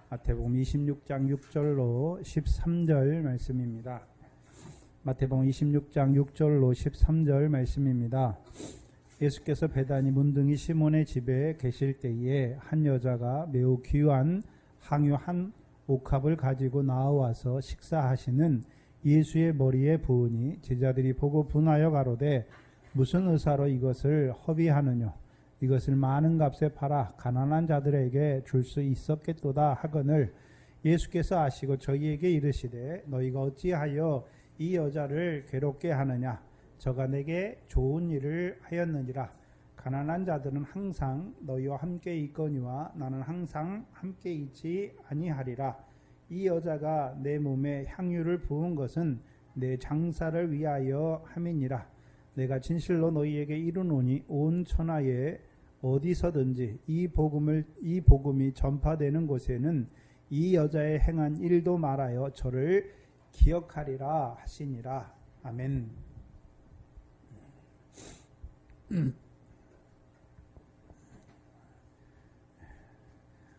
마태복음 26장 6절로 13절 말씀입니다. 마태복음 26장 6절로 13절 말씀입니다. 예수께서 베다니 문둥이 시몬의 집에 계실 때에 한 여자가 매우 귀한 향유 한 옥합을 가지고 나와서 식사하시는 예수의 머리에 부으니 제자들이 보고 분하여 가로되 무슨 의사로 이것을 허비하느뇨? 이것을 많은 값에 팔아 가난한 자들에게 줄 수 있었겠도다 하거늘 예수께서 아시고 저희에게 이르시되 너희가 어찌하여 이 여자를 괴롭게 하느냐? 저가 내게 좋은 일을 하였느니라. 가난한 자들은 항상 너희와 함께 있거니와 나는 항상 함께 있지 아니하리라. 이 여자가 내 몸에 향유를 부은 것은 내 장사를 위하여 함이니라. 내가 진실로 너희에게 이르노니 온 천하에 어디서든지 이 복음이 전파되는 곳에는 이 여자의 행한 일도 말하여 저를 기억하리라 하시니라. 아멘.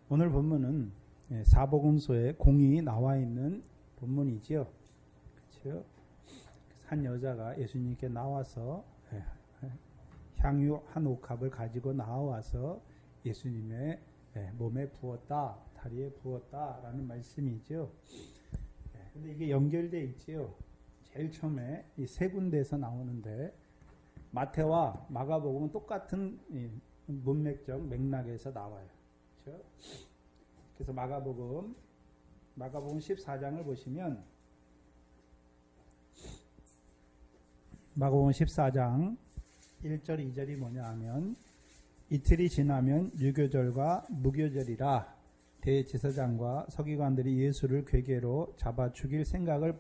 오늘 본문은 사복음서에 공이 나와 있는 본문이지요. 그렇죠? 한 여자가 예수님께 나와서 향유 한 옥합을 가지고 나와서 예수님의 몸에 부었다, 다리에 부었다라는 말씀이죠. 근데 이게 연결되어 있지요. 제일 처음에 이 세 군데에서 나오는데 마태와 마가복음은 똑같은 문맥적 맥락에서 나와요. 그렇죠? 그래서 마가복음 14장을 보시면 마가복음 14장 1절 2절이 뭐냐 하면 이틀이 지나면 유교절과 무교절이라 대제사장과 서기관들이 예수를 궤계로 잡아 죽일 생각을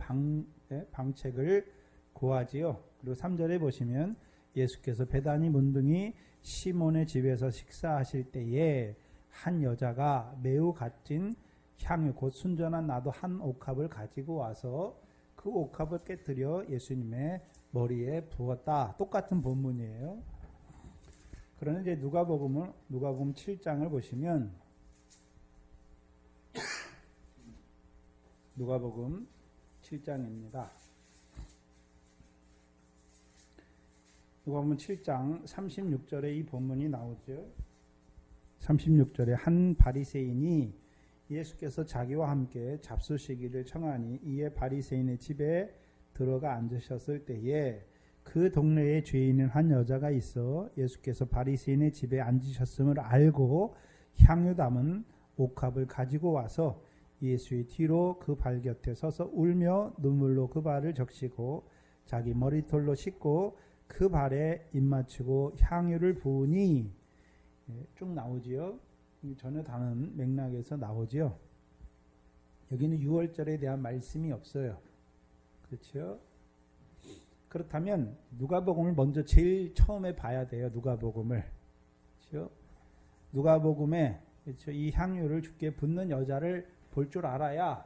방책을 구하지요. 그리고 3절에 보시면 예수께서 베다니 문둥이 시몬의 집에서 식사하실 때에 한 여자가 매우 값진 향유 곧 순전한 나도 한 옥합을 가지고 와서 그 옥합을 깨뜨려 예수님의 머리에 부었다. 똑같은 본문이에요. 그러나 이제 누가복음 7장을 보시면 누가복음 7장입니다. 누가복음 7장 36절에 이 본문이 나오죠. 36절에 한 바리새인이 예수께서 자기와 함께 잡수시기를 청하니 이에 바리새인의 집에 들어가 앉으셨을 때에 그 동네에 죄 있는 한 여자가 있어 예수께서 바리새인의 집에 앉으셨음을 알고 향유 담은 옥합을 가지고 와서 예수의 뒤로 그 발 곁에 서서 울며 눈물로 그 발을 적시고 자기 머리털로 씻고 그 발에 입맞추고 향유를 부으니 쭉 나오지요. 전혀 다른 맥락에서 나오지요. 여기는 6월절에 대한 말씀이 없어요. 그렇죠? 그렇다면 누가복음을 먼저 제일 처음에 봐야 돼요. 누가복음을. 그렇죠? 누가복음에 그렇죠? 이 향유를 주께 붓는 여자를 볼 줄 알아야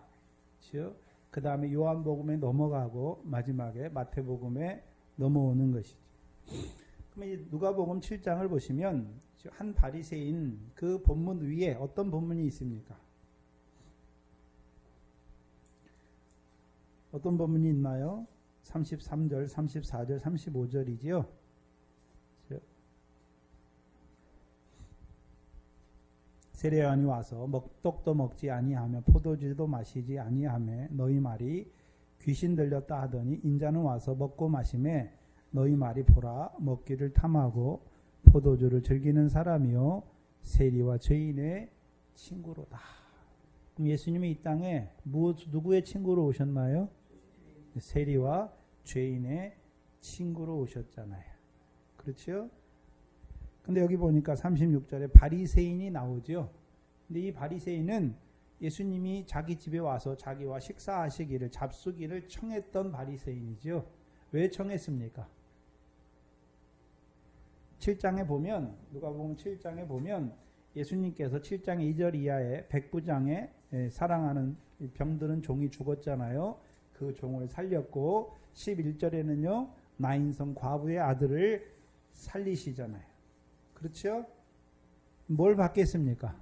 그렇죠? 그 다음에 요한복음에 넘어가고 마지막에 마태복음에 넘어오는 것이죠. 그러면 누가복음 7장을 보시면 한 바리새인 그 본문 위에 어떤 본문이 있습니까? 어떤 본문이 있나요? 33절, 34절, 35절이지요. 세례요한이 와서 떡도 먹지 아니하며 포도주도 마시지 아니하며 너희 말이 귀신 들렸다 하더니 인자는 와서 먹고 마시매 너희 말이 보라 먹기를 탐하고 포도주를 즐기는 사람이요 세리와 죄인의 친구로다. 그럼 예수님이 이 땅에 누구의 친구로 오셨나요? 세리와 죄인의 친구로 오셨잖아요. 그렇죠? 근데 여기 보니까 36절에 바리새인이 나오죠. 근데 이 바리새인은 예수님이 자기 집에 와서 자기와 식사하시기를 잡수기를 청했던 바리새인이죠. 왜 청했습니까? 7장에 보면 누가복음 7장에 보면 예수님께서 7장 2절 이하에 백부장에 사랑하는 병드는 종이 죽었잖아요. 그 종을 살렸고 11절에는요. 나인성 과부의 아들을 살리시잖아요. 그렇죠? 뭘 받겠습니까?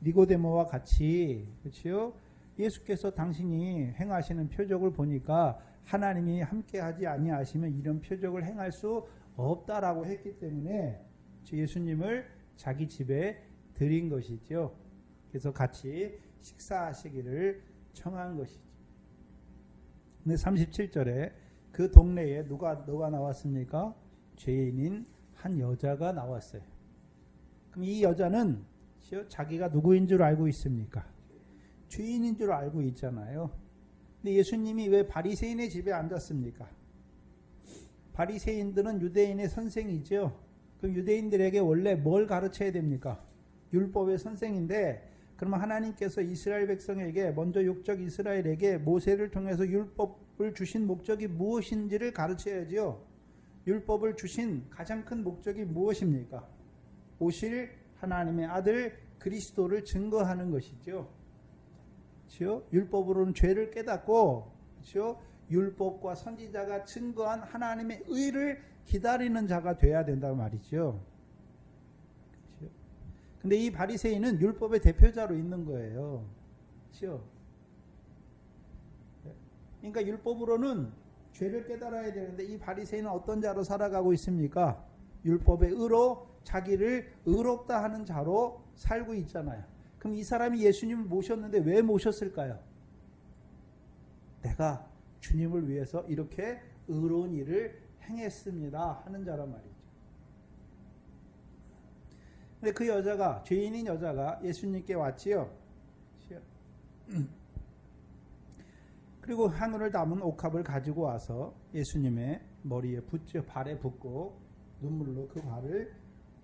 니고데모와 같이 그렇죠? 예수께서 당신이 행하시는 표적을 보니까 하나님이 함께하지 아니하시면 이런 표적을 행할 수 없다라고 했기 때문에 예수님을 자기 집에 들인 것이죠. 그래서 같이 식사하시기를 청한 것이죠. 근데 37절에 그 동네에 누가 나왔습니까? 죄인인 한 여자가 나왔어요. 그럼 이 여자는 자기가 누구인 줄 알고 있습니까? 죄인인 줄 알고 있잖아요. 근데 예수님이 왜 바리새인의 집에 앉았습니까? 바리새인들은 유대인의 선생이죠. 그럼 유대인들에게 원래 뭘 가르쳐야 됩니까? 율법의 선생인데, 그러면 하나님께서 이스라엘 백성에게 먼저 육적 이스라엘에게 모세를 통해서 율법을 주신 목적이 무엇인지를 가르쳐야지요. 율법을 주신 가장 큰 목적이 무엇입니까? 오실 하나님의 아들 그리스도를 증거하는 것이죠. 그렇죠? 율법으로는 죄를 깨닫고, 그렇죠? 율법과 선지자가 증거한 하나님의 의를 기다리는 자가 돼야 된단 말이죠. 그렇죠? 근데 이 바리새인은 율법의 대표자로 있는 거예요. 그렇죠? 그러니까 율법으로는 죄를 깨달아야 되는데 이 바리새인은 어떤 자로 살아가고 있습니까? 율법의 의로 자기를 의롭다 하는 자로 살고 있잖아요. 그럼 이 사람이 예수님을 모셨는데 왜 모셨을까요? 내가 주님을 위해서 이렇게 의로운 일을 행했습니다 하는 자란 말이죠. 근데 그 여자가, 죄인인 여자가 예수님께 왔지요. 그리고 향유를 담은 옥합을 가지고 와서 예수님의 머리에 붓죠. 발에 붓고 눈물로 그 발을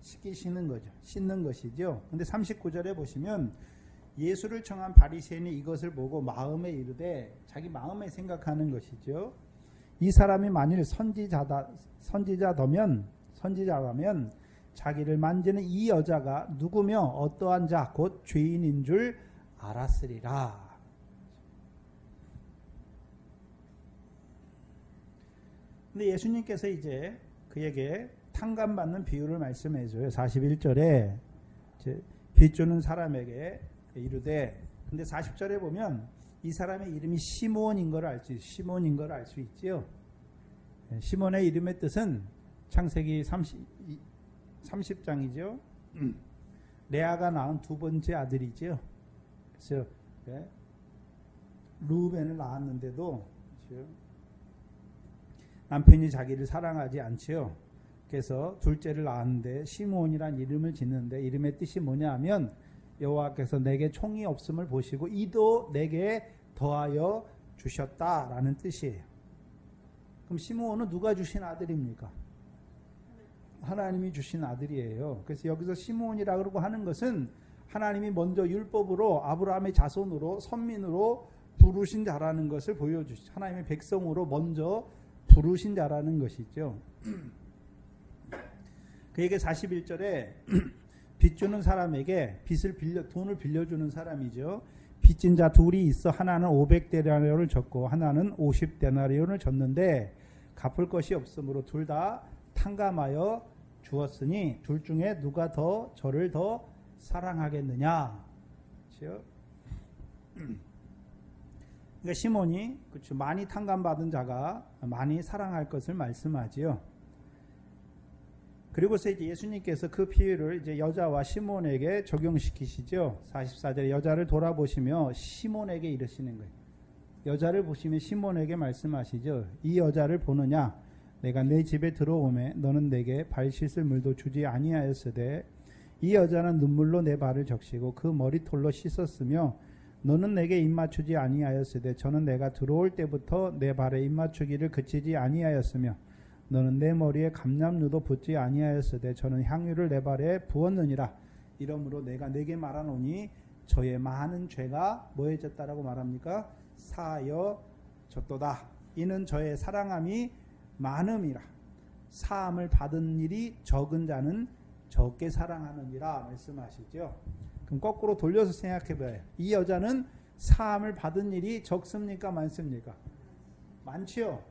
씻기시는 거죠. 씻는 것이죠. 근데 39절에 보시면 예수를 청한 바리새인이 이것을 보고 마음에 이르되, 자기 마음에 생각하는 것이죠. 이 사람이 만일 선지자라면 자기를 만지는 이 여자가 누구며 어떠한 자 곧 죄인인 줄 알았으리라. 근데 예수님께서 이제 그에게 탕감받는 비유를 말씀해줘요. 41절에 빚주는 사람에게 이르되, 근데 40절에 보면 이 사람의 이름이 시몬인 걸 알 수 있지요. 시몬의 이름의 뜻은 창세기 30장이죠. 레아가 낳은 두 번째 아들이죠. 그래서 루벤을 낳았는데도 남편이 자기를 사랑하지 않지요. 그래서 둘째를 낳았는데 시몬이란 이름을 짓는데, 이름의 뜻이 뭐냐 하면 여호와께서 내게 총이 없음을 보시고 이도 내게 더하여 주셨다라는 뜻이에요. 그럼 시몬은 누가 주신 아들입니까? 하나님이 주신 아들이에요. 그래서 여기서 시몬이라고 하는 것은 하나님이 먼저 율법으로 아브라함의 자손으로 선민으로 부르신 자라는 것을 보여주시죠. 하나님의 백성으로 먼저 부르신 자라는 것이죠. 그에게 41절에 빚주는 사람에게 돈을 빌려주는 사람이죠. 빚진 자 둘이 있어 하나는 500데나리온을 졌고 하나는 50데나리온을 졌는데 갚을 것이 없으므로 둘 다 탕감하여 주었으니 둘 중에 누가 더 저를 더 사랑하겠느냐. 그렇죠? 그러니까 시몬이, 그렇죠, 많이 탕감받은 자가 많이 사랑할 것을 말씀하지요. 그리고서 이제 예수님께서 그 비유를 이제 여자와 시몬에게 적용시키시죠. 44절에 여자를 돌아보시며 시몬에게 이르시는 거예요. 여자를 보시며 시몬에게 말씀하시죠. 이 여자를 보느냐? 내가 내 집에 들어오매 너는 내게 발 씻을 물도 주지 아니하였으되 이 여자는 눈물로 내 발을 적시고 그 머리털로 씻었으며 너는 내게 입맞추지 아니하였으되 저는 내가 들어올 때부터 내 발에 입맞추기를 그치지 아니하였으며 너는 내 머리에 감람류도 붓지 아니하였으되 저는 향유를 내 발에 부었느니라. 이러므로 내가 내게 말하노니 저의 많은 죄가 뭐해졌다라고 말합니까? 사하여졌도다. 이는 저의 사랑함이 많음이라. 사함을 받은 일이 적은 자는 적게 사랑하느니라 말씀하시죠. 그럼 거꾸로 돌려서 생각해봐요. 이 여자는 사함을 받은 일이 적습니까? 많습니까? 많지요.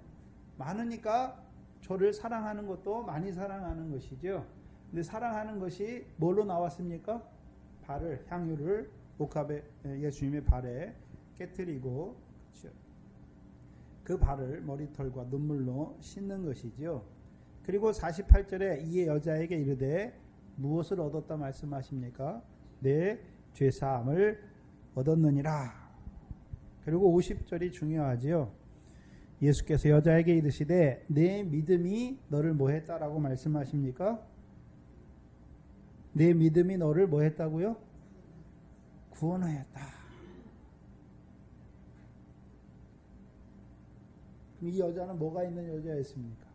많으니까 저를 사랑하는 것도 많이 사랑하는 것이죠. 근데 사랑하는 것이 뭘로 나왔습니까? 발을, 향유를 옥합에 예수님의 발에 깨뜨리고 그렇죠? 그 발을 머리털과 눈물로 씻는 것이죠. 그리고 48절에 이에 여자에게 이르되 무엇을 얻었다 말씀하십니까? 내 죄사함을 얻었느니라. 그리고 50절이 중요하지요. 예수께서 여자에게 이르시되 내 믿음이 너를 뭐했다라고 말씀하십니까? 내 믿음이 너를 뭐했다고요? 구원하였다. 그럼 이 여자는 뭐가 있는 여자였습니까?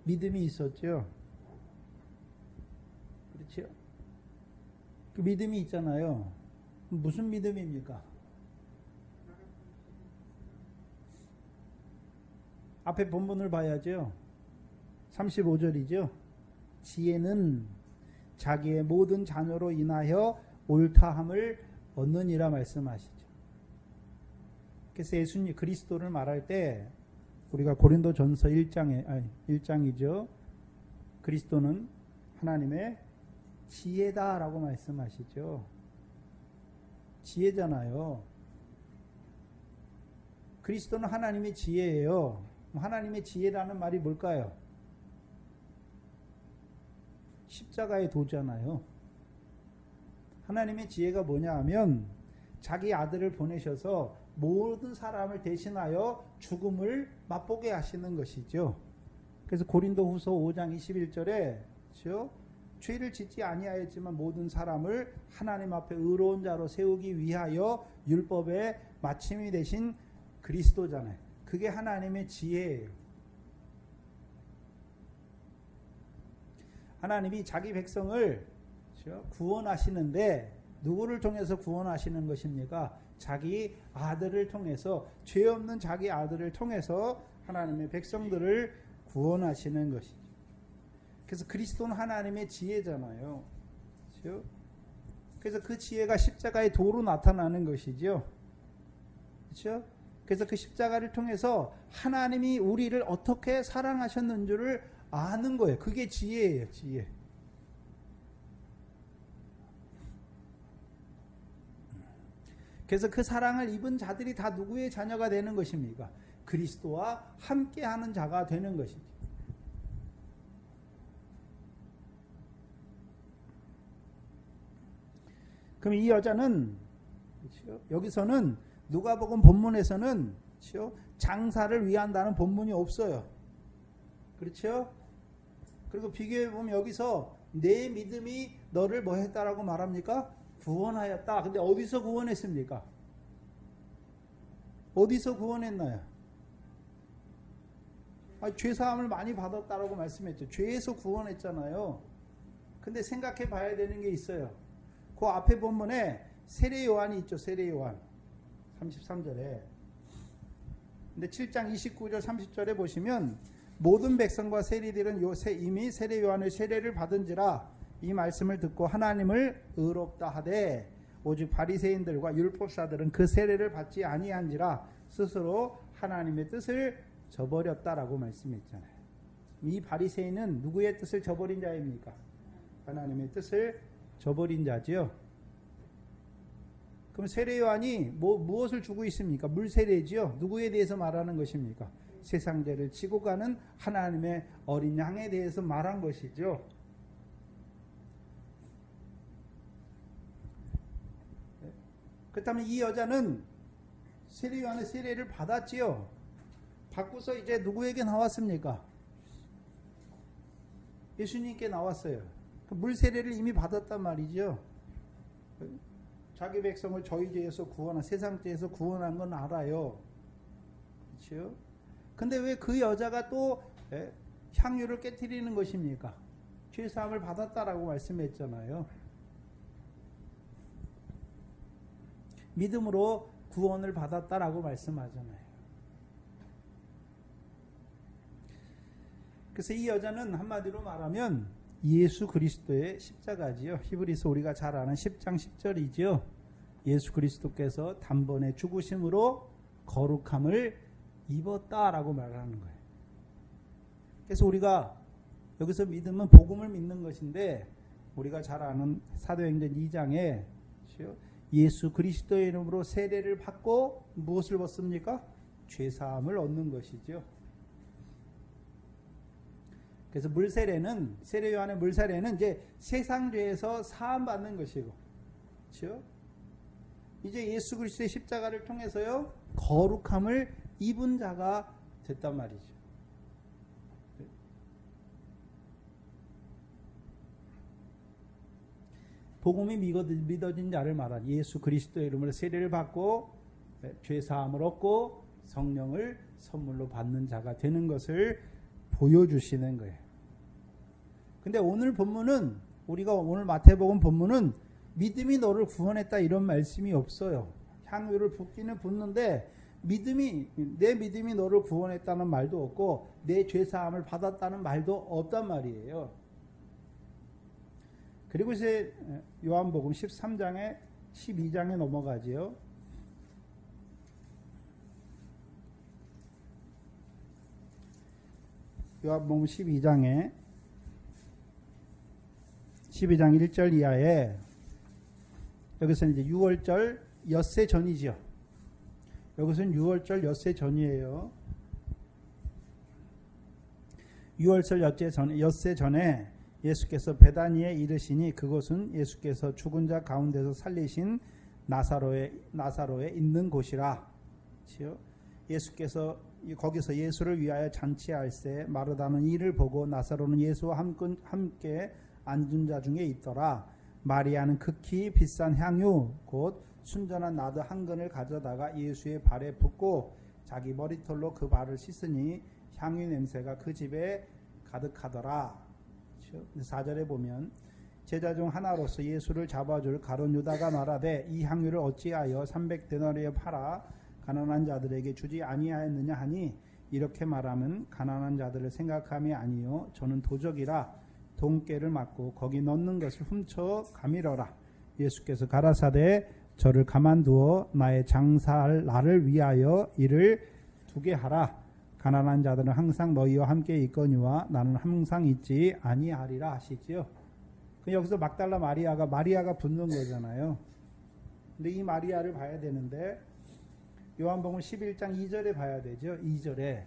믿음이 있었죠. 그렇죠? 그 믿음이 있잖아요. 무슨 믿음입니까? 앞에 본문을 봐야죠. 35절이죠. 지혜는 자기의 모든 자녀로 인하여 옳다함을 얻느니라 말씀하시죠. 그래서 예수님 그리스도를 말할 때 우리가 고린도전서 1장이죠. 그리스도는 하나님의 지혜다라고 말씀하시죠. 지혜잖아요. 그리스도는 하나님의 지혜예요. 하나님의 지혜라는 말이 뭘까요? 십자가의 도잖아요. 하나님의 지혜가 뭐냐 하면 자기 아들을 보내셔서 모든 사람을 대신하여 죽음을 맛보게 하시는 것이죠. 그래서 고린도후서 5장 21절에 그렇죠? 죄를 짓지 아니하였지만 모든 사람을 하나님 앞에 의로운 자로 세우기 위하여 율법의 마침이 되신 그리스도잖아요. 그게 하나님의 지혜예요. 하나님이 자기 백성을 그렇죠? 구원하시는데 누구를 통해서 구원하시는 것입니까? 자기 아들을 통해서, 죄 없는 자기 아들을 통해서 하나님의 백성들을 구원하시는 것이죠. 그래서 그리스도는 하나님의 지혜잖아요. 그렇죠? 그래서 그 지혜가 십자가의 도로 나타나는 것이죠. 그렇죠? 그래서 그 십자가를 통해서 하나님이 우리를 어떻게 사랑하셨는 줄을 아는 거예요. 그게 지혜예요. 지혜. 그래서 그 사랑을 입은 자들이 다 누구의 자녀가 되는 것입니까? 그리스도와 함께하는 자가 되는 것이죠. 그럼 이 여자는 그렇죠? 여기서는 누가복음 본문에서는 그렇죠? 장사를 위한다는 본문이 없어요. 그렇죠? 그리고 비교해 보면 여기서 내 믿음이 너를 뭐 했다라고 말합니까? 구원하였다. 근데 어디서 구원했습니까? 어디서 구원했나요? 죄사함을 많이 받았다라고 말씀했죠. 죄에서 구원했잖아요. 근데 생각해 봐야 되는 게 있어요. 그 앞에 본문에 세례 요한이 있죠. 세례 요한 33절에. 근데 7장 29절 30절에 보시면 모든 백성과 세리들은 이미 세례 요한의 세례를 받은지라 이 말씀을 듣고 하나님을 의롭다 하되 오직 바리새인들과 율법사들은 그 세례를 받지 아니한지라 스스로 하나님의 뜻을 저버렸다라고 말씀했잖아요. 이 바리새인은 누구의 뜻을 저버린 자입니까? 하나님의 뜻을 저버린 자지요. 그럼 세례 요한이 무엇을 주고 있습니까? 물 세례지요. 누구에 대해서 말하는 것입니까? 세상 죄를 지고 가는 하나님의 어린 양에 대해서 말한 것이죠. 그렇다면 이 여자는 세례 요한의 세례를 받았지요. 받고서 이제 누구에게 나왔습니까? 예수님께 나왔어요. 물 세례를 이미 받았단 말이죠. 자기 백성을 저희 죄에서 구원한, 세상 죄에서 구원한 건 알아요. 그렇죠? 근데 왜 그 여자가 또 향유를 깨뜨리는 것입니까? 죄사함을 받았다라고 말씀했잖아요. 믿음으로 구원을 받았다라고 말씀하잖아요. 그래서 이 여자는 한마디로 말하면 예수 그리스도의 십자가지요. 히브리서 우리가 잘 아는 10장 10절이지요. 예수 그리스도께서 단번에 죽으심으로 거룩함을 입었다라고 말하는 거예요. 그래서 우리가 여기서 믿음은 복음을 믿는 것인데 우리가 잘 아는 사도행전 2장에 그렇죠? 예수 그리스도의 이름으로 세례를 받고 무엇을 얻습니까? 죄사함을 얻는 것이죠. 그래서 물세례는, 세례 요한의 물세례는 이제 세상 죄에서 사함 받는 것이고, 그렇죠? 이제 예수 그리스도의 십자가를 통해서요 거룩함을 입은 자가 됐단 말이죠. 복음이 믿어진 자를 말하는, 예수 그리스도의 이름으로 세례를 받고 죄사함을 얻고 성령을 선물로 받는 자가 되는 것을 보여주시는 거예요. 근데 오늘 본문은, 우리가 오늘 마태복음 본문은 믿음이 너를 구원했다 이런 말씀이 없어요. 향유를 붓기는 붓는데 내 믿음이 너를 구원했다는 말도 없고 내 죄사함을 받았다는 말도 없단 말이에요. 그리고 이제 요한복음 13장에 12장에 넘어가지요. 요한복음 12장 1절 이하에, 여기서는 이제 6월절 엿새 전이죠. 여기서는 6월절 엿새 전이에요. 6월절 엿새 전에 예수께서 베다니에 이르시니 그곳은 예수께서 죽은 자 가운데서 살리신 나사로에 있는 곳이라. 예수께서 거기서 예수를 위하여 잔치할세 마르다는 이를 보고 나사로는 예수와 함께 앉은 자 중에 있더라. 마리아는 극히 비싼 향유 곧 순전한 나드 한 근을 가져다가 예수의 발에 붓고 자기 머리털로 그 발을 씻으니 향유 냄새가 그 집에 가득하더라. 4절에 보면 제자 중 하나로서 예수를 잡아줄 가룟 유다가 말하되 이 향유를 어찌하여 300데나리에 팔아 가난한 자들에게 주지 아니하였느냐 하니, 이렇게 말하면 가난한 자들을 생각함이 아니요 저는 도적이라 돈깨를 맞고 거기 넣는 것을 훔쳐 가밀어라. 예수께서 가라사대 저를 가만두어 나의 장사할 나를 위하여 이를 두게 하라. 가난한 자들은 항상 너희와 함께 있거니와 나는 항상 있지 아니하리라 하시지요. 여기서 막달라 마리아가 붙는 거잖아요. 근데 이 마리아를 봐야 되는데 요한복음 11장 2절에 봐야 되죠. 2절에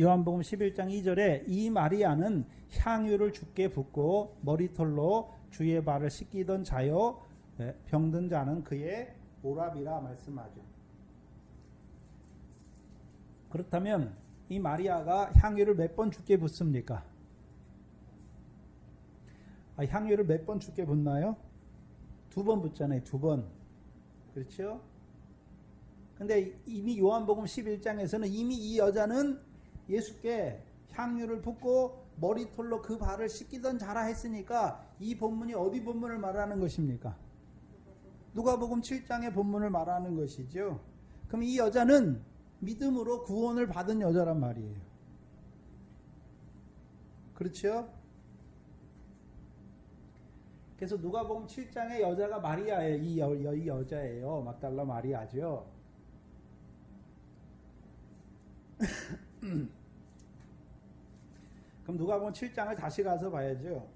요한복음 11장 2절에 이 마리아는 향유를 주께 붓고 머리털로 주의 발을 씻기던 자요 병든 자는 그의 오랍이라 말씀하죠. 그렇다면 이 마리아가 향유를 몇 번 주께 붓습니까? 향유를 몇 번 주께 붓나요? 2번 붓잖아요. 2번. 그렇죠? 근데 이미 요한복음 11장에서는 이미 이 여자는 예수께 향유를 붓고 머리털로 그 발을 씻기던 자라 했으니까 이 본문이 어디 본문을 말하는 것입니까? 누가복음 7장의 본문을 말하는 것이죠. 그럼 이 여자는 믿음으로 구원을 받은 여자란 말이에요. 그렇죠? 그래서 누가복음 7장의 여자가 마리아예요. 이 여자예요. 막달라 마리아죠. 그럼 누가복음 7장을 다시 가서 봐야죠.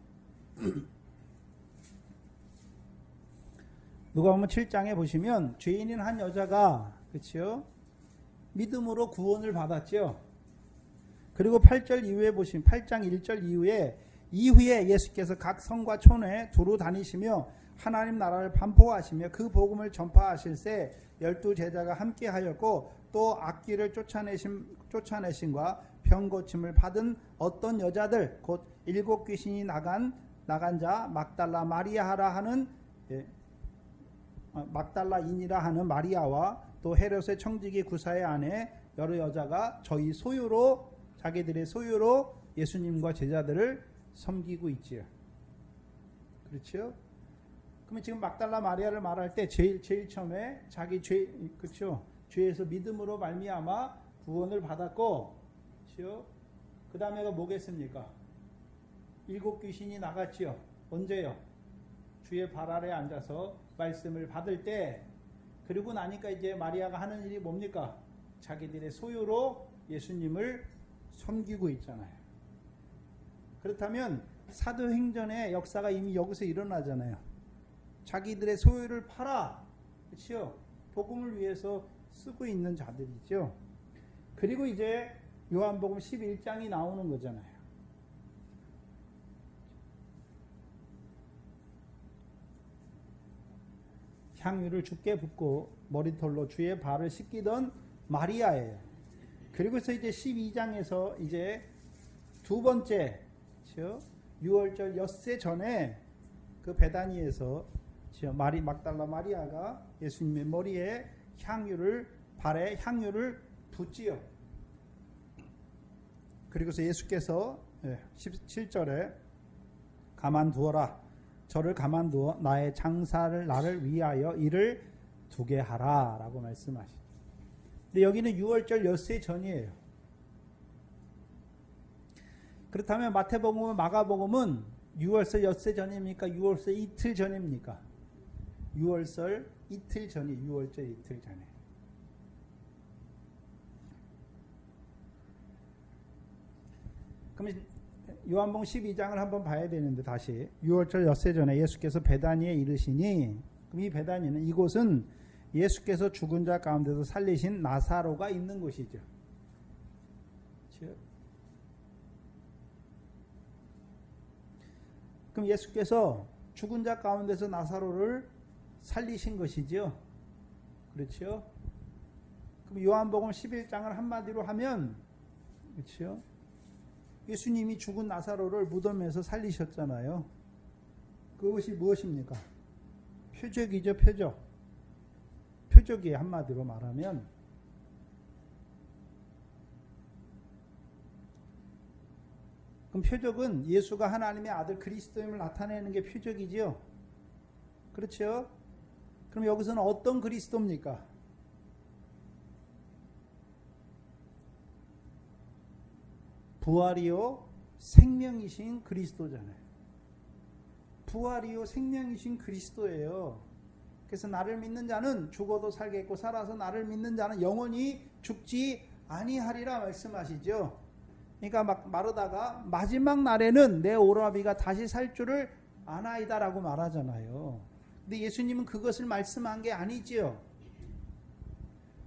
누가복음 7장에 보시면 죄인인 한 여자가, 그렇죠? 믿음으로 구원을 받았죠. 그리고 8절 이후에 보시면 8장 1절 이후에 예수께서 각 성과 촌에 두루 다니시며 하나님 나라를 반포하시며 그 복음을 전파하실세 12 제자가 함께 하였고 또 악귀를 쫓아내심과 병고침을 받은 어떤 여자들 곧 7 귀신이 나간 자 막달라 마리아라 하는 막달라인이라 하는 마리아와 또 헤롯의 청지기 구사의 아내 여러 여자가 자기들의 소유로 예수님과 제자들을 섬기고 있지요. 그렇죠? 그러면 지금 막달라 마리아를 말할 때 제일 처음에 자기 그렇죠? 죄에서 믿음으로 말미암아 구원을 받았고, 그렇죠? 그 다음에가 뭐겠습니까? 7 귀신이 나갔지요. 언제요? 주의 발 아래 앉아서 말씀을 받을 때, 그리고 나니까 이제 마리아가 하는 일이 뭡니까? 자기들의 소유로 예수님을 섬기고 있잖아요. 그렇다면 사도행전의 역사가 이미 여기서 일어나잖아요. 자기들의 소유를 팔아. 그렇죠? 복음을 위해서 쓰고 있는 자들이죠. 그리고 이제 요한복음 11장이 나오는 거잖아요. 향유를 주께 붓고 머리털로 주의 발을 씻기던 마리아예요. 그리고서 이제 12장에서 이제 두 번째, 그렇죠? 6월절 엿새 전에 그 베다니에서 마리 막달라 마리아가 예수님의 머리에 발에 향유를 붓지요. 그리고서 예수께서 17절에 가만두어라. 저를 가만두어 나의 장사를 나를 위하여 일을 두게 하라 라고 말씀하시죠. 근데 여기는 6월절 엿새 전이에요. 그렇다면 마태복음과 마가복음은 6월절 엿새 전입니까? 6월절 이틀 전입니까? 6월절 이틀 전이 6월절 이틀 전에. 그럼 요한복음 12장을 한번 봐야 되는데 다시 6월절 엿새 전에 예수께서 베다니에 이르시니, 그럼 이 베다니는 이곳은 예수께서 죽은 자 가운데서 살리신 나사로가 있는 곳이죠. 그럼 예수께서 죽은 자 가운데서 나사로를 살리신 것이죠. 그렇죠? 그럼 요한복음 11장을 한마디로 하면, 그렇죠? 예수님이 죽은 나사로를 무덤에서 살리셨잖아요. 그것이 무엇입니까? 표적이죠, 표적. 표적이에요, 한마디로 말하면. 그럼 표적은 예수가 하나님의 아들 그리스도임을 나타내는 게 표적이지요. 그렇죠? 그럼 여기서는 어떤 그리스도입니까? 부활이요 생명이신 그리스도잖아요. 부활이요 생명이신 그리스도예요. 그래서 나를 믿는 자는 죽어도 살겠고 살아서 나를 믿는 자는 영원히 죽지 아니하리라 말씀하시죠. 그러니까 막 마르다가 마지막 날에는 내 오라비가 다시 살 줄을 아나이다라고 말하잖아요. 근데 예수님은 그것을 말씀한 게 아니지요.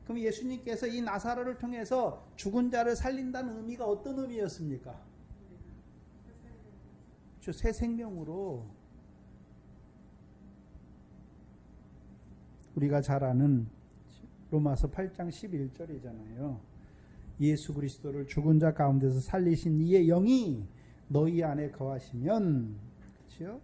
그럼 예수님께서 이 나사로를 통해서 죽은 자를 살린다는 의미가 어떤 의미였습니까? 새 생명으로. 우리가 잘 아는 로마서 8장 11절이잖아요. 예수 그리스도를 죽은 자 가운데서 살리신 이의 영이 너희 안에 거하시면, 그렇죠?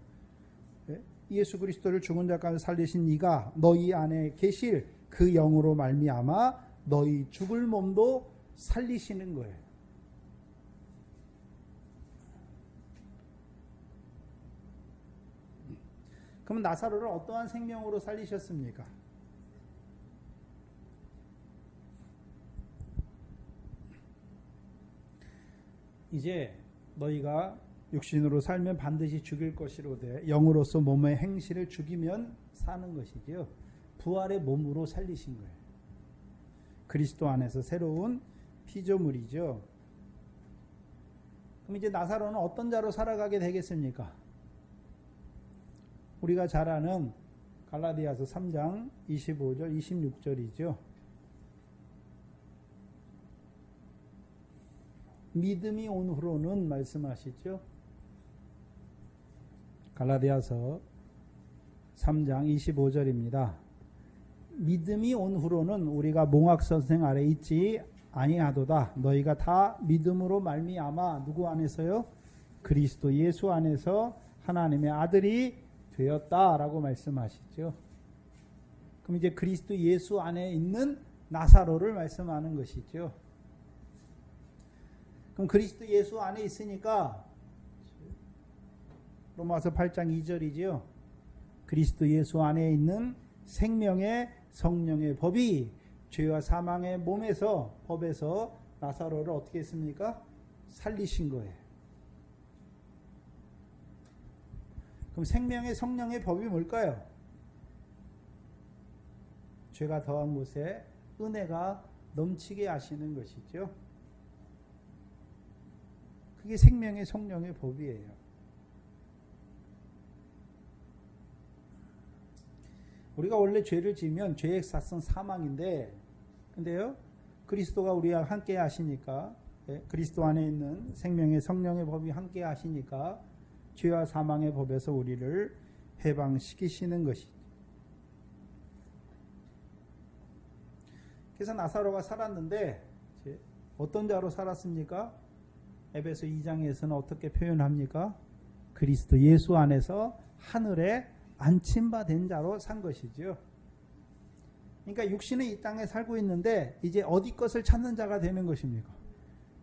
예수 그리스도를 죽은 자 가운데 살리신 이가 너희 안에 계실 그 영으로 말미암아 너희 죽을 몸도 살리시는 거예요. 그럼 나사로를 어떠한 생명으로 살리셨습니까? 이제 너희가 육신으로 살면 반드시 죽일 것이로되 영으로서 몸의 행실을 죽이면 사는 것이지요. 부활의 몸으로 살리신 거예요. 그리스도 안에서 새로운 피조물이죠. 그럼 이제 나사로는 어떤 자로 살아가게 되겠습니까? 우리가 잘 아는 갈라디아서 3장 25절 26절이죠. 믿음이 온 후로는 말씀하시죠. 갈라디아서 3장 25절입니다. 믿음이 온 후로는 우리가 몽학선생 아래 있지 아니하도다. 너희가 다 믿음으로 말미암아 누구 안에서요? 그리스도 예수 안에서 하나님의 아들이 되었다라고 말씀하시죠. 그럼 이제 그리스도 예수 안에 있는 나사로를 말씀하는 것이죠. 그럼 그리스도 예수 안에 있으니까 로마서 8장 2절이지요. 그리스도 예수 안에 있는 생명의 성령의 법이 죄와 사망의 몸에서 법에서 나사로를 어떻게 했습니까? 살리신 거예요. 그럼 생명의 성령의 법이 뭘까요? 죄가 더한 곳에 은혜가 넘치게 하시는 것이죠. 그게 생명의 성령의 법이에요. 우리가 원래 죄를 지으면 죄의 삭은 사망인데, 근데요, 그리스도가 우리와 함께 하시니까, 그리스도 안에 있는 생명의 성령의 법이 함께 하시니까 죄와 사망의 법에서 우리를 해방시키시는 것이죠. 그래서 나사로가 살았는데 어떤 자로 살았습니까? 에베소 2장에서는 어떻게 표현합니까? 그리스도 예수 안에서 하늘에 안침받은 자로 산 것이죠. 그러니까 육신은 이 땅에 살고 있는데 이제 어디 것을 찾는 자가 되는 것입니까?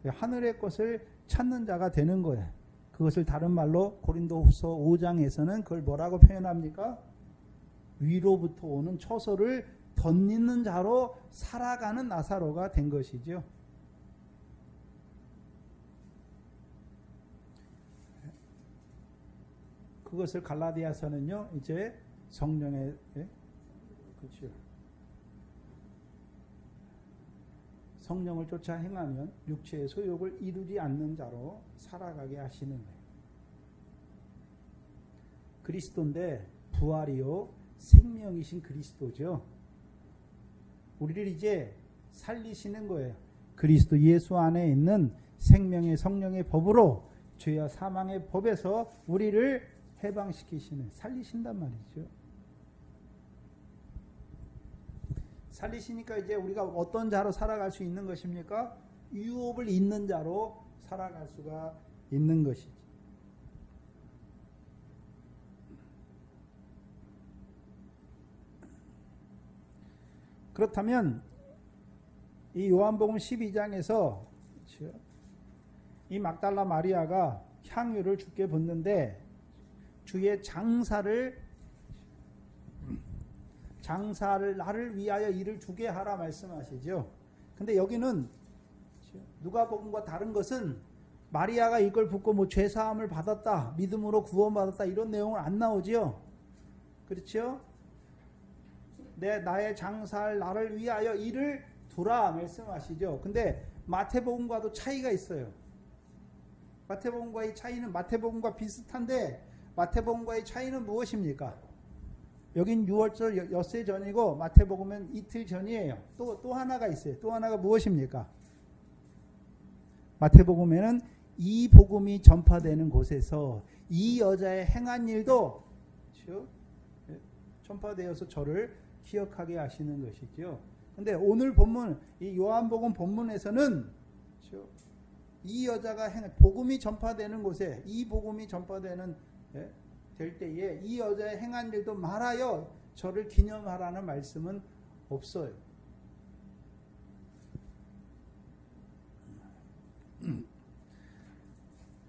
하늘의 것을 찾는 자가 되는 거예요. 그것을 다른 말로 고린도후서 5장에서는 그걸 뭐라고 표현합니까? 위로부터 오는 처소를 덧입는 자로 살아가는 나사로가 된 것이죠. 그것을 갈라디아서는요, 이제 성령의, 그렇죠. 성령을 쫓아 행하면 육체의 소욕을 이루지 않는 자로 살아가게 하시는 거예요. 그리스도인데 부활이요 생명이신 그리스도죠. 우리를 이제 살리시는 거예요. 그리스도 예수 안에 있는 생명의 성령의 법으로 죄와 사망의 법에서 우리를 해방시키시는, 살리신단 말이죠. 살리시니까 이제 우리가 어떤 자로 살아갈 수 있는 것입니까? 유업을 잇는 자로 살아갈 수가 있는 것이지. 그렇다면 이 요한복음 12장에서 이 막달라 마리아가 향유를 주께 붓는데 주의 장사를 나를 위하여 이를 주게 하라 말씀하시죠. 근데 여기는 누가복음과 다른 것은 마리아가 이걸 붓고 뭐 죄사함을 받았다, 믿음으로 구원받았다 이런 내용은 안 나오지요. 그렇죠? 나의 장사를 나를 위하여 이를 두라 말씀하시죠. 근데 마태복음과도 차이가 있어요. 마태복음과의 차이는 마태복음과 비슷한데 마태복음과의 차이는 무엇입니까? 여긴 6월절 엿새 전이고 마태복음은 이틀 전이에요. 또 하나가 있어요. 또 하나가 무엇입니까? 마태복음에는 이 복음이 전파되는 곳에서 이 여자의 행한 일도 전파되어서 저를 기억하게 하시는 것이죠. 근데 오늘 본문, 이 요한복음 본문에서는 이 여자가 복음이 전파되는 곳에 이 복음이 전파되는 될 때에 이 여자의 행한 일도 말하여 저를 기념하라는 말씀은 없어요.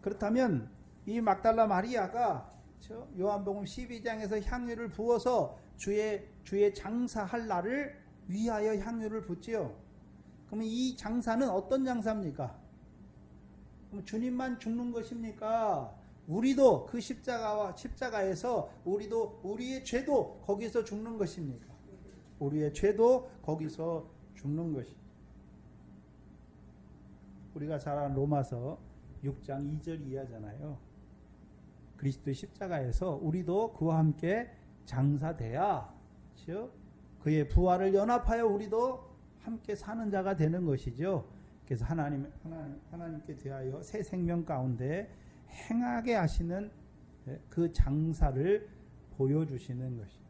그렇다면 이 막달라 마리아가 요한복음 12장에서 향유를 부어서 주의 장사할 날을 위하여 향유를 붓지요. 그러면 이 장사는 어떤 장사입니까? 그럼 주님만 죽는 것입니까? 우리도 그 십자가에서 우리의 죄도 거기서 죽는 것입니까? 우리의 죄도 거기서 죽는 것입니다. 우리가 잘 아는 로마서 6장 2절 이하잖아요. 그리스도의 십자가에서 우리도 그와 함께 장사돼야 그의 부활을 연합하여 우리도 함께 사는 자가 되는 것이죠. 그래서 하나님께 대하여 새 생명 가운데 행하게 하시는 그 장사를 보여주시는 것입니다.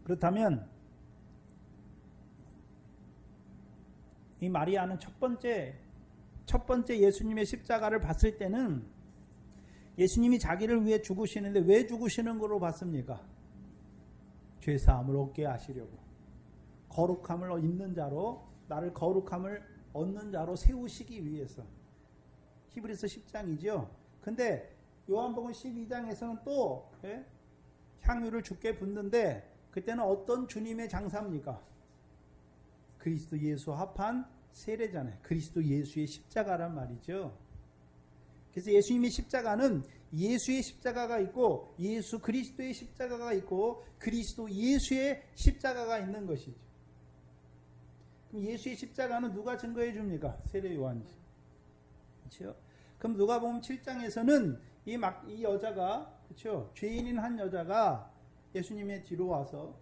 그렇다면 이 마리아는 첫 번째 예수님의 십자가를 봤을 때는 예수님이 자기를 위해 죽으시는데 왜 죽으시는 걸로 봤습니까? 죄사함을 얻게 하시려고, 거룩함을 입는 자로, 나를 거룩함을 얻는 자로 세우시기 위해서. 히브리서 10장이죠. 근데 요한복음 12장에서는 또 향유를 주께 붓는데 그때는 어떤 주님의 장사입니까? 그리스도 예수 합한 세례잖아요. 그리스도 예수의 십자가란 말이죠. 그래서 예수님의 십자가는 예수의 십자가가 있고 예수 그리스도의 십자가가 있고 그리스도 예수의 십자가가 있는 것이죠. 그럼 예수의 십자가는 누가 증거해 줍니까? 세례 요한이죠. 그렇죠? 그럼 누가복음 7장에서는 이 여자가, 그렇죠? 죄인인 한 여자가 예수님의 뒤로 와서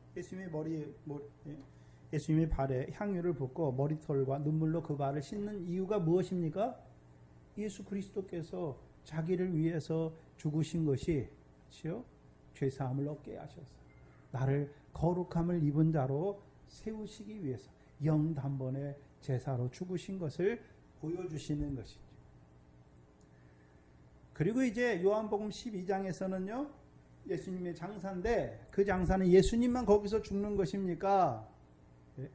예수님의 발에 향유를 붓고 머리털과 눈물로 그 발을 씻는 이유가 무엇입니까? 예수 그리스도께서 자기를 위해서 죽으신 것이, 그렇죠? 죄사함을 얻게 하셔서 나를 거룩함을 입은 자로 세우시기 위해서 영단번에 제사로 죽으신 것을 보여주시는 것이죠. 그리고 이제 요한복음 12장에서는요, 예수님의 장사인데 그 장사는 예수님만 거기서 죽는 것입니까? 네.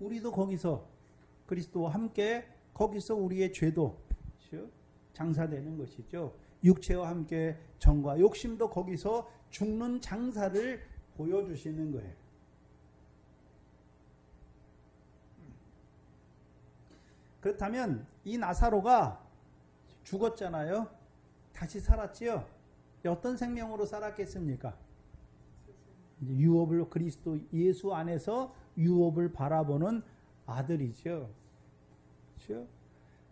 우리도 거기서 그리스도와 함께 거기서 우리의 죄도 장사되는 것이죠. 육체와 함께 정과 욕심도 거기서 죽는 장사를 보여주시는 거예요. 그렇다면 이 나사로가 죽었잖아요. 다시 살았지요. 어떤 생명으로 살았겠습니까? 유업을, 그리스도 예수 안에서 유업을 바라보는 아들이죠. 그렇죠?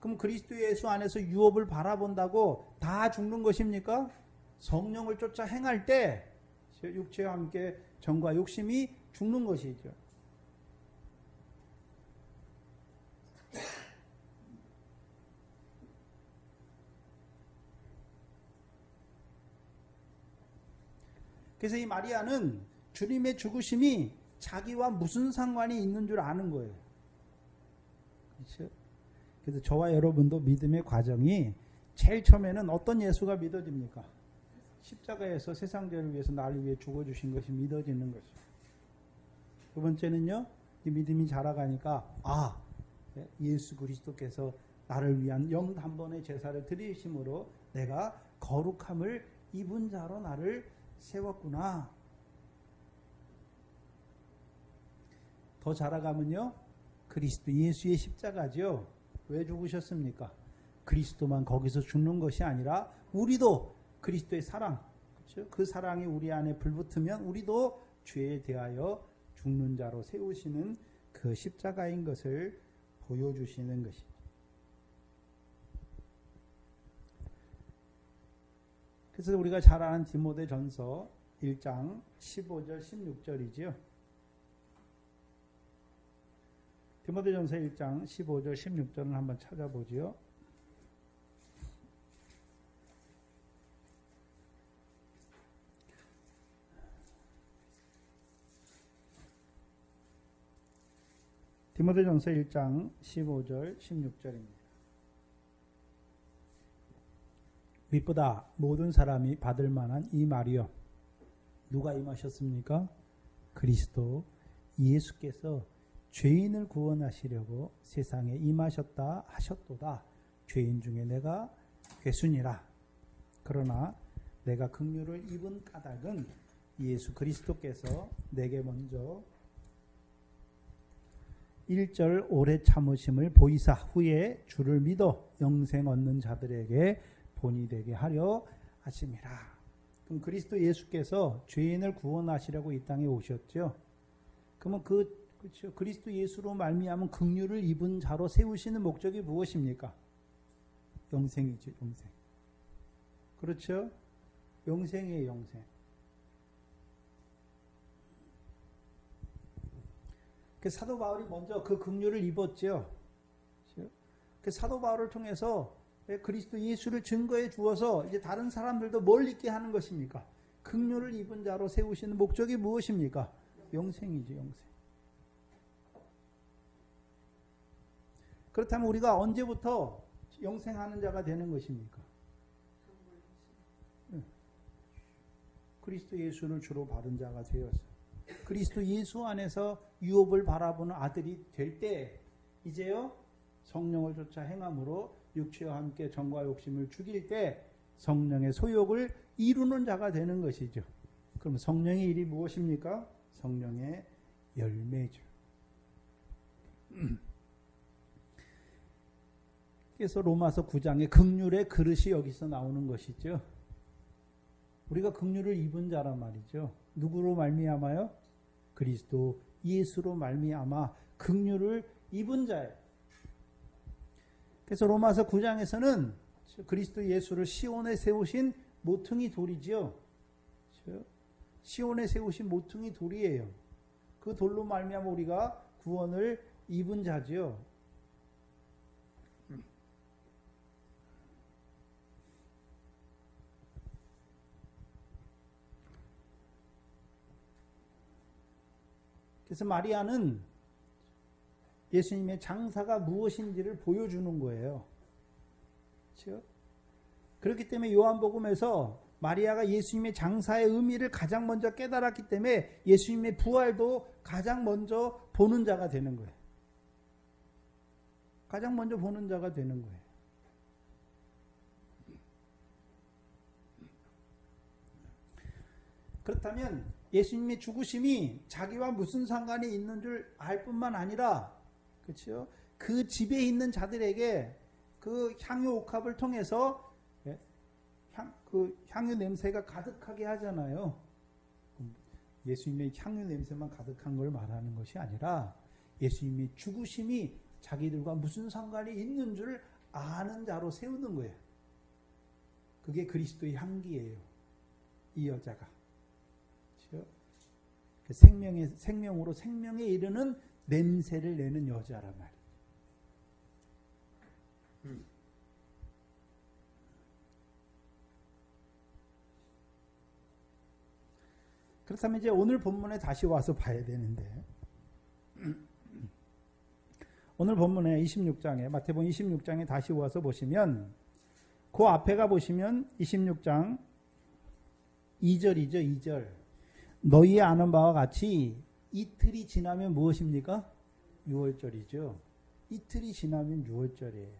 그럼 그리스도 예수 안에서 유업을 바라본다고 다 죽는 것입니까? 성령을 쫓아 행할 때 육체와 함께 정과 욕심이 죽는 것이죠. 그래서 이 마리아는 주님의 죽으심이 자기와 무슨 상관이 있는 줄 아는 거예요. 그렇죠? 그래서 저와 여러분도 믿음의 과정이 제일 처음에는 어떤 예수가 믿어집니까? 십자가에서 세상 죄를 위해서 나를 위해 죽어주신 것이 믿어지는 것이죠. 두 번째는요, 이 믿음이 자라가니까 예수 그리스도께서 나를 위한 영단번의 제사를 드리심으로 내가 거룩함을 입은 자로 나를 세웠구나. 더 자라가면요, 그리스도 예수의 십자가죠. 왜 죽으셨습니까? 그리스도만 거기서 죽는 것이 아니라 우리도 그리스도의 사랑, 그렇죠? 그 사랑이 우리 안에 불붙으면 우리도 죄에 대하여 죽는 자로 세우시는 그 십자가인 것을 보여주시는 것입니다. 그래서 우리가 잘 아는 디모데전서 1장 15절 16절이지요. 디모데전서 1장 15절 16절을 한번 찾아보지요. 디모데전서 1장 15절 16절입니다. 빛보다 모든 사람이 받을 만한 이 말이요. 누가 임하셨습니까? 그리스도 예수께서 죄인을 구원하시려고 세상에 임하셨다 하셨도다. 죄인 중에 내가 괴순이라. 그러나 내가 긍휼을 입은 까닭은 예수 그리스도께서 내게 먼저 1절 오래 참으심을 보이사 후에 주를 믿어 영생 얻는 자들에게 본이 되게 하려 하심이라. 그럼 그리스도 예수께서 죄인을 구원하시려고 이 땅에 오셨죠. 그러면 그렇죠. 그리스도 예수로 말미암은 긍휼을 입은 자로 세우시는 목적이 무엇입니까? 영생이죠, 영생. 그렇죠? 영생이에요, 영생. 그 사도 바울이 먼저 그 긍휼을 입었죠. 그 사도 바울을 통해서 그리스도 예수를 증거해 주어서 이제 다른 사람들도 뭘 잊게 하는 것입니까? 긍휼을 입은 자로 세우시는 목적이 무엇입니까? 영생이죠, 영생. 그렇다면 우리가 언제부터 영생하는 자가 되는 것입니까? 그리스도 예수를 주로 받은 자가 되어서 그리스도 예수 안에서 유업을 바라보는 아들이 될 때 이제요 성령을 쫓아 행함으로 육체와 함께 정과 욕심을 죽일 때 성령의 소욕을 이루는 자가 되는 것이죠. 그럼 성령의 일이 무엇입니까? 성령의 열매죠. 그래서 로마서 9장에 긍휼의 그릇이 여기서 나오는 것이죠. 우리가 긍휼을 입은 자란 말이죠. 누구로 말미암아요? 그리스도 예수로 말미암아 긍휼을 입은 자예요. 그래서 로마서 9장에서는 그리스도 예수를 시온에 세우신 모퉁이 돌이지요. 시온에 세우신 모퉁이 돌이에요. 그 돌로 말미암아 우리가 구원을 입은 자지요. 그래서 마리아는 예수님의 장사가 무엇인지를 보여주는 거예요. 그렇죠? 그렇기 때문에 요한복음에서 마리아가 예수님의 장사의 의미를 가장 먼저 깨달았기 때문에 예수님의 부활도 가장 먼저 보는 자가 되는 거예요. 가장 먼저 보는 자가 되는 거예요. 그렇다면 예수님의 죽으심이 자기와 무슨 상관이 있는 줄 알 뿐만 아니라, 그렇죠? 그 집에 있는 자들에게 그 향유 옥합을 통해서 그 향유 냄새가 가득하게 하잖아요. 예수님의 향유 냄새만 가득한 걸 말하는 것이 아니라 예수님의 죽으심이 자기들과 무슨 상관이 있는 줄 아는 자로 세우는 거예요. 그게 그리스도의 향기예요. 이 여자가. 그렇죠? 생명으로 생명에 이르는 냄새를 내는 여자란 말이에요. 그렇다면 이제 오늘 본문에 다시 와서 봐야 되는데, 오늘 본문에 26장에, 마태복음 26장에 다시 와서 보시면, 그 앞에가 보시면 26장 2절이죠. 2절. 너희 아는 바와 같이 이틀이 지나면 무엇입니까? 6월절이죠. 이틀이 지나면 6월절이에요.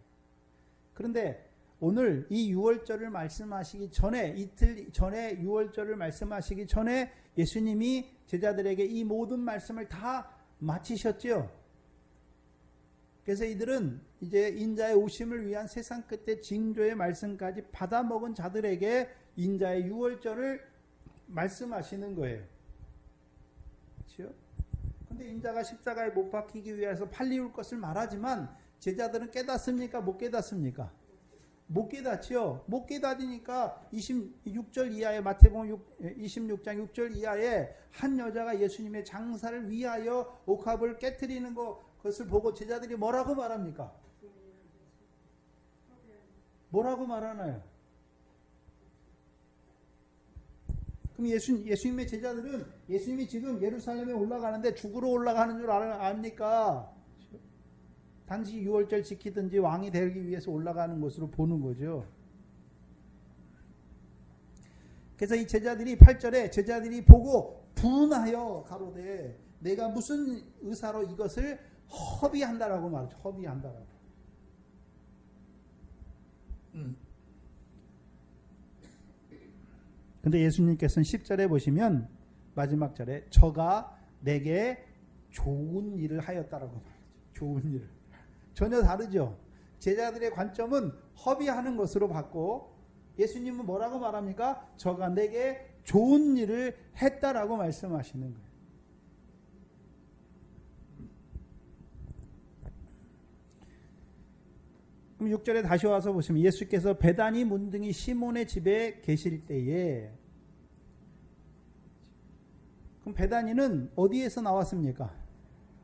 그런데 오늘 이 6월절을 말씀하시기 전에, 이틀 전에 6월절을 말씀하시기 전에 예수님이 제자들에게 이 모든 말씀을 다 마치셨죠. 그래서 이들은 이제 인자의 오심을 위한 세상 끝의 징조의 말씀까지 받아먹은 자들에게 인자의 6월절을 말씀하시는 거예요. 그렇죠? 근데 인자가 십자가에 못 박히기 위해서 팔리울 것을 말하지만 제자들은 깨닫습니까? 못 깨닫습니까? 못 깨닫지요. 못 깨닫으니까 26절 이하에, 마태복음 26장 6절 이하에 한 여자가 예수님의 장사를 위하여 옥합을 깨트리는 것을 보고 제자들이 뭐라고 말합니까? 뭐라고 말하나요? 그럼 예수님의 제자들은 예수님이 지금 예루살렘에 올라가는데 죽으러 올라가는 줄 압니까? 단지 6월절 지키든지 왕이 되기 위해서 올라가는 것으로 보는 거죠. 그래서 이 제자들이 8절에 제자들이 보고 분하여 가로되 내가 무슨 의사로 이것을 허비한다라고 말하죠. 허비한다라고. 근데 예수님께서는 10절에 보시면 마지막 절에 저가 내게 좋은 일을 하였다라고 말하죠. 좋은 일을. 전혀 다르죠. 제자들의 관점은 허비하는 것으로 봤고 예수님은 뭐라고 말합니까? 저가 내게 좋은 일을 했다라고 말씀하시는 거예요. 그럼 6절에 다시 와서 보시면 예수께서 베다니 문둥이 시몬의 집에 계실 때에, 그럼 베다니는 어디에서 나왔습니까?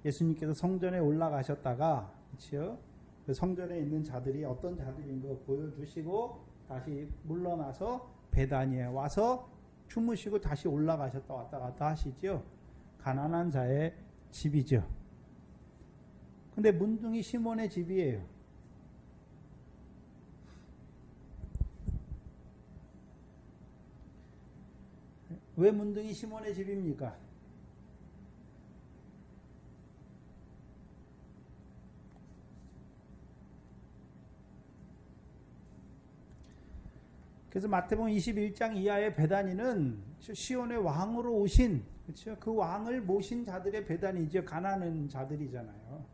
예수님께서 성전에 올라가셨다가, 그렇죠? 그 성전에 있는 자들이 어떤 자들인 거 보여주시고 다시 물러나서 베다니에 와서 주무시고 다시 올라가셨다 왔다 갔다 하시죠. 가난한 자의 집이죠. 근데 문둥이 시몬의 집이에요. 왜 문둥이 시몬의 집입니까? 그래서 마태복음 21장 이하의 베다니는 시온의 왕으로 오신, 그렇죠? 그 왕을 모신 자들의 베다니죠. 가난한 자들이잖아요.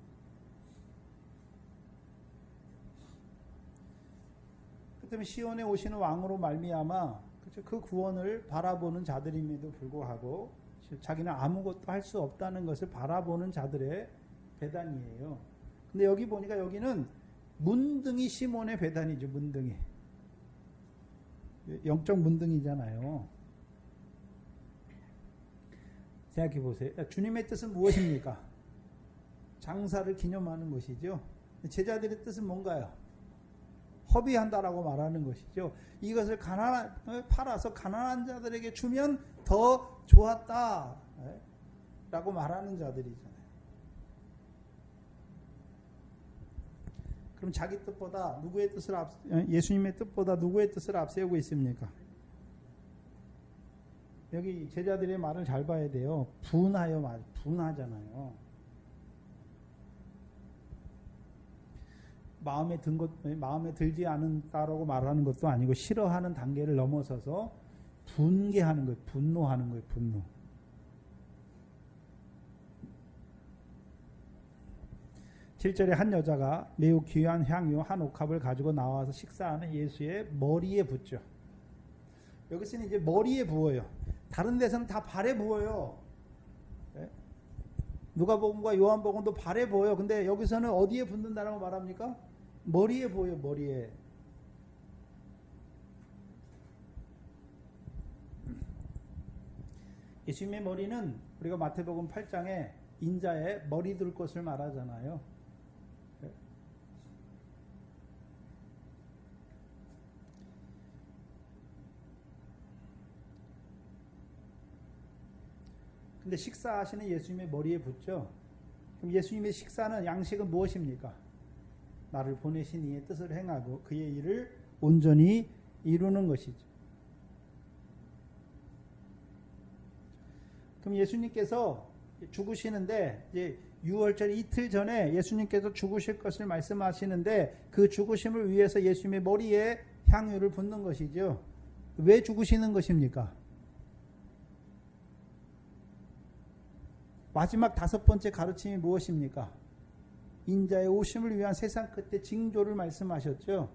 그 때문에 시온에 오시는 왕으로 말미암아, 그렇죠? 그 구원을 바라보는 자들임에도 불구하고, 자기는 아무것도 할 수 없다는 것을 바라보는 자들의 배단이에요. 근데 여기 보니까 여기는 문둥이 시몬의 배단이죠. 문둥이. 영적 문둥이잖아요. 생각해 보세요. 주님의 뜻은 무엇입니까? 장사를 기념하는 것이죠. 제자들의 뜻은 뭔가요? 허비한다라고 말하는 것이죠. 이것을 팔아서 가난한 자들에게 주면 더 좋았다 라고 말하는 자들이잖아요. 그럼 자기 뜻보다 누구의 뜻을 예수님의 뜻보다 누구의 뜻을 앞세우고 있습니까? 여기 제자들의 말을 잘 봐야 돼요. 분하잖아요. 마음에 들지 않는다라고 말하는 것도 아니고 싫어하는 단계를 넘어서서 분개하는 거예요. 분노하는 거예요. 분노. (7절에) 한 여자가 매우 귀한 향유 한 옥합을 가지고 나와서 식사하는 예수의 머리에 붓죠. 여기서는 이제 머리에 부어요. 다른 데서는 다 발에 부어요. 누가복음과 요한복음도 발에 부어요. 근데 여기서는 어디에 붓는다라고 말합니까? 머리에 부어요. 머리에. 예수님의 머리는 우리가 마태복음 8장에 인자의 머리 둘 것을 말하잖아요. 근데 식사하시는 예수님의 머리에 붓죠. 그럼 예수님의 식사는 양식은 무엇입니까? 나를 보내신 이의 뜻을 행하고 그의 일을 온전히 이루는 것이죠. 그럼 예수님께서 죽으시는데 이제 유월절 이틀 전에 예수님께서 죽으실 것을 말씀하시는데 그 죽으심을 위해서 예수님의 머리에 향유를 붓는 것이죠. 왜 죽으시는 것입니까? 마지막 5번째 가르침이 무엇입니까? 인자의 오심을 위한 세상 끝에 징조를 말씀하셨죠.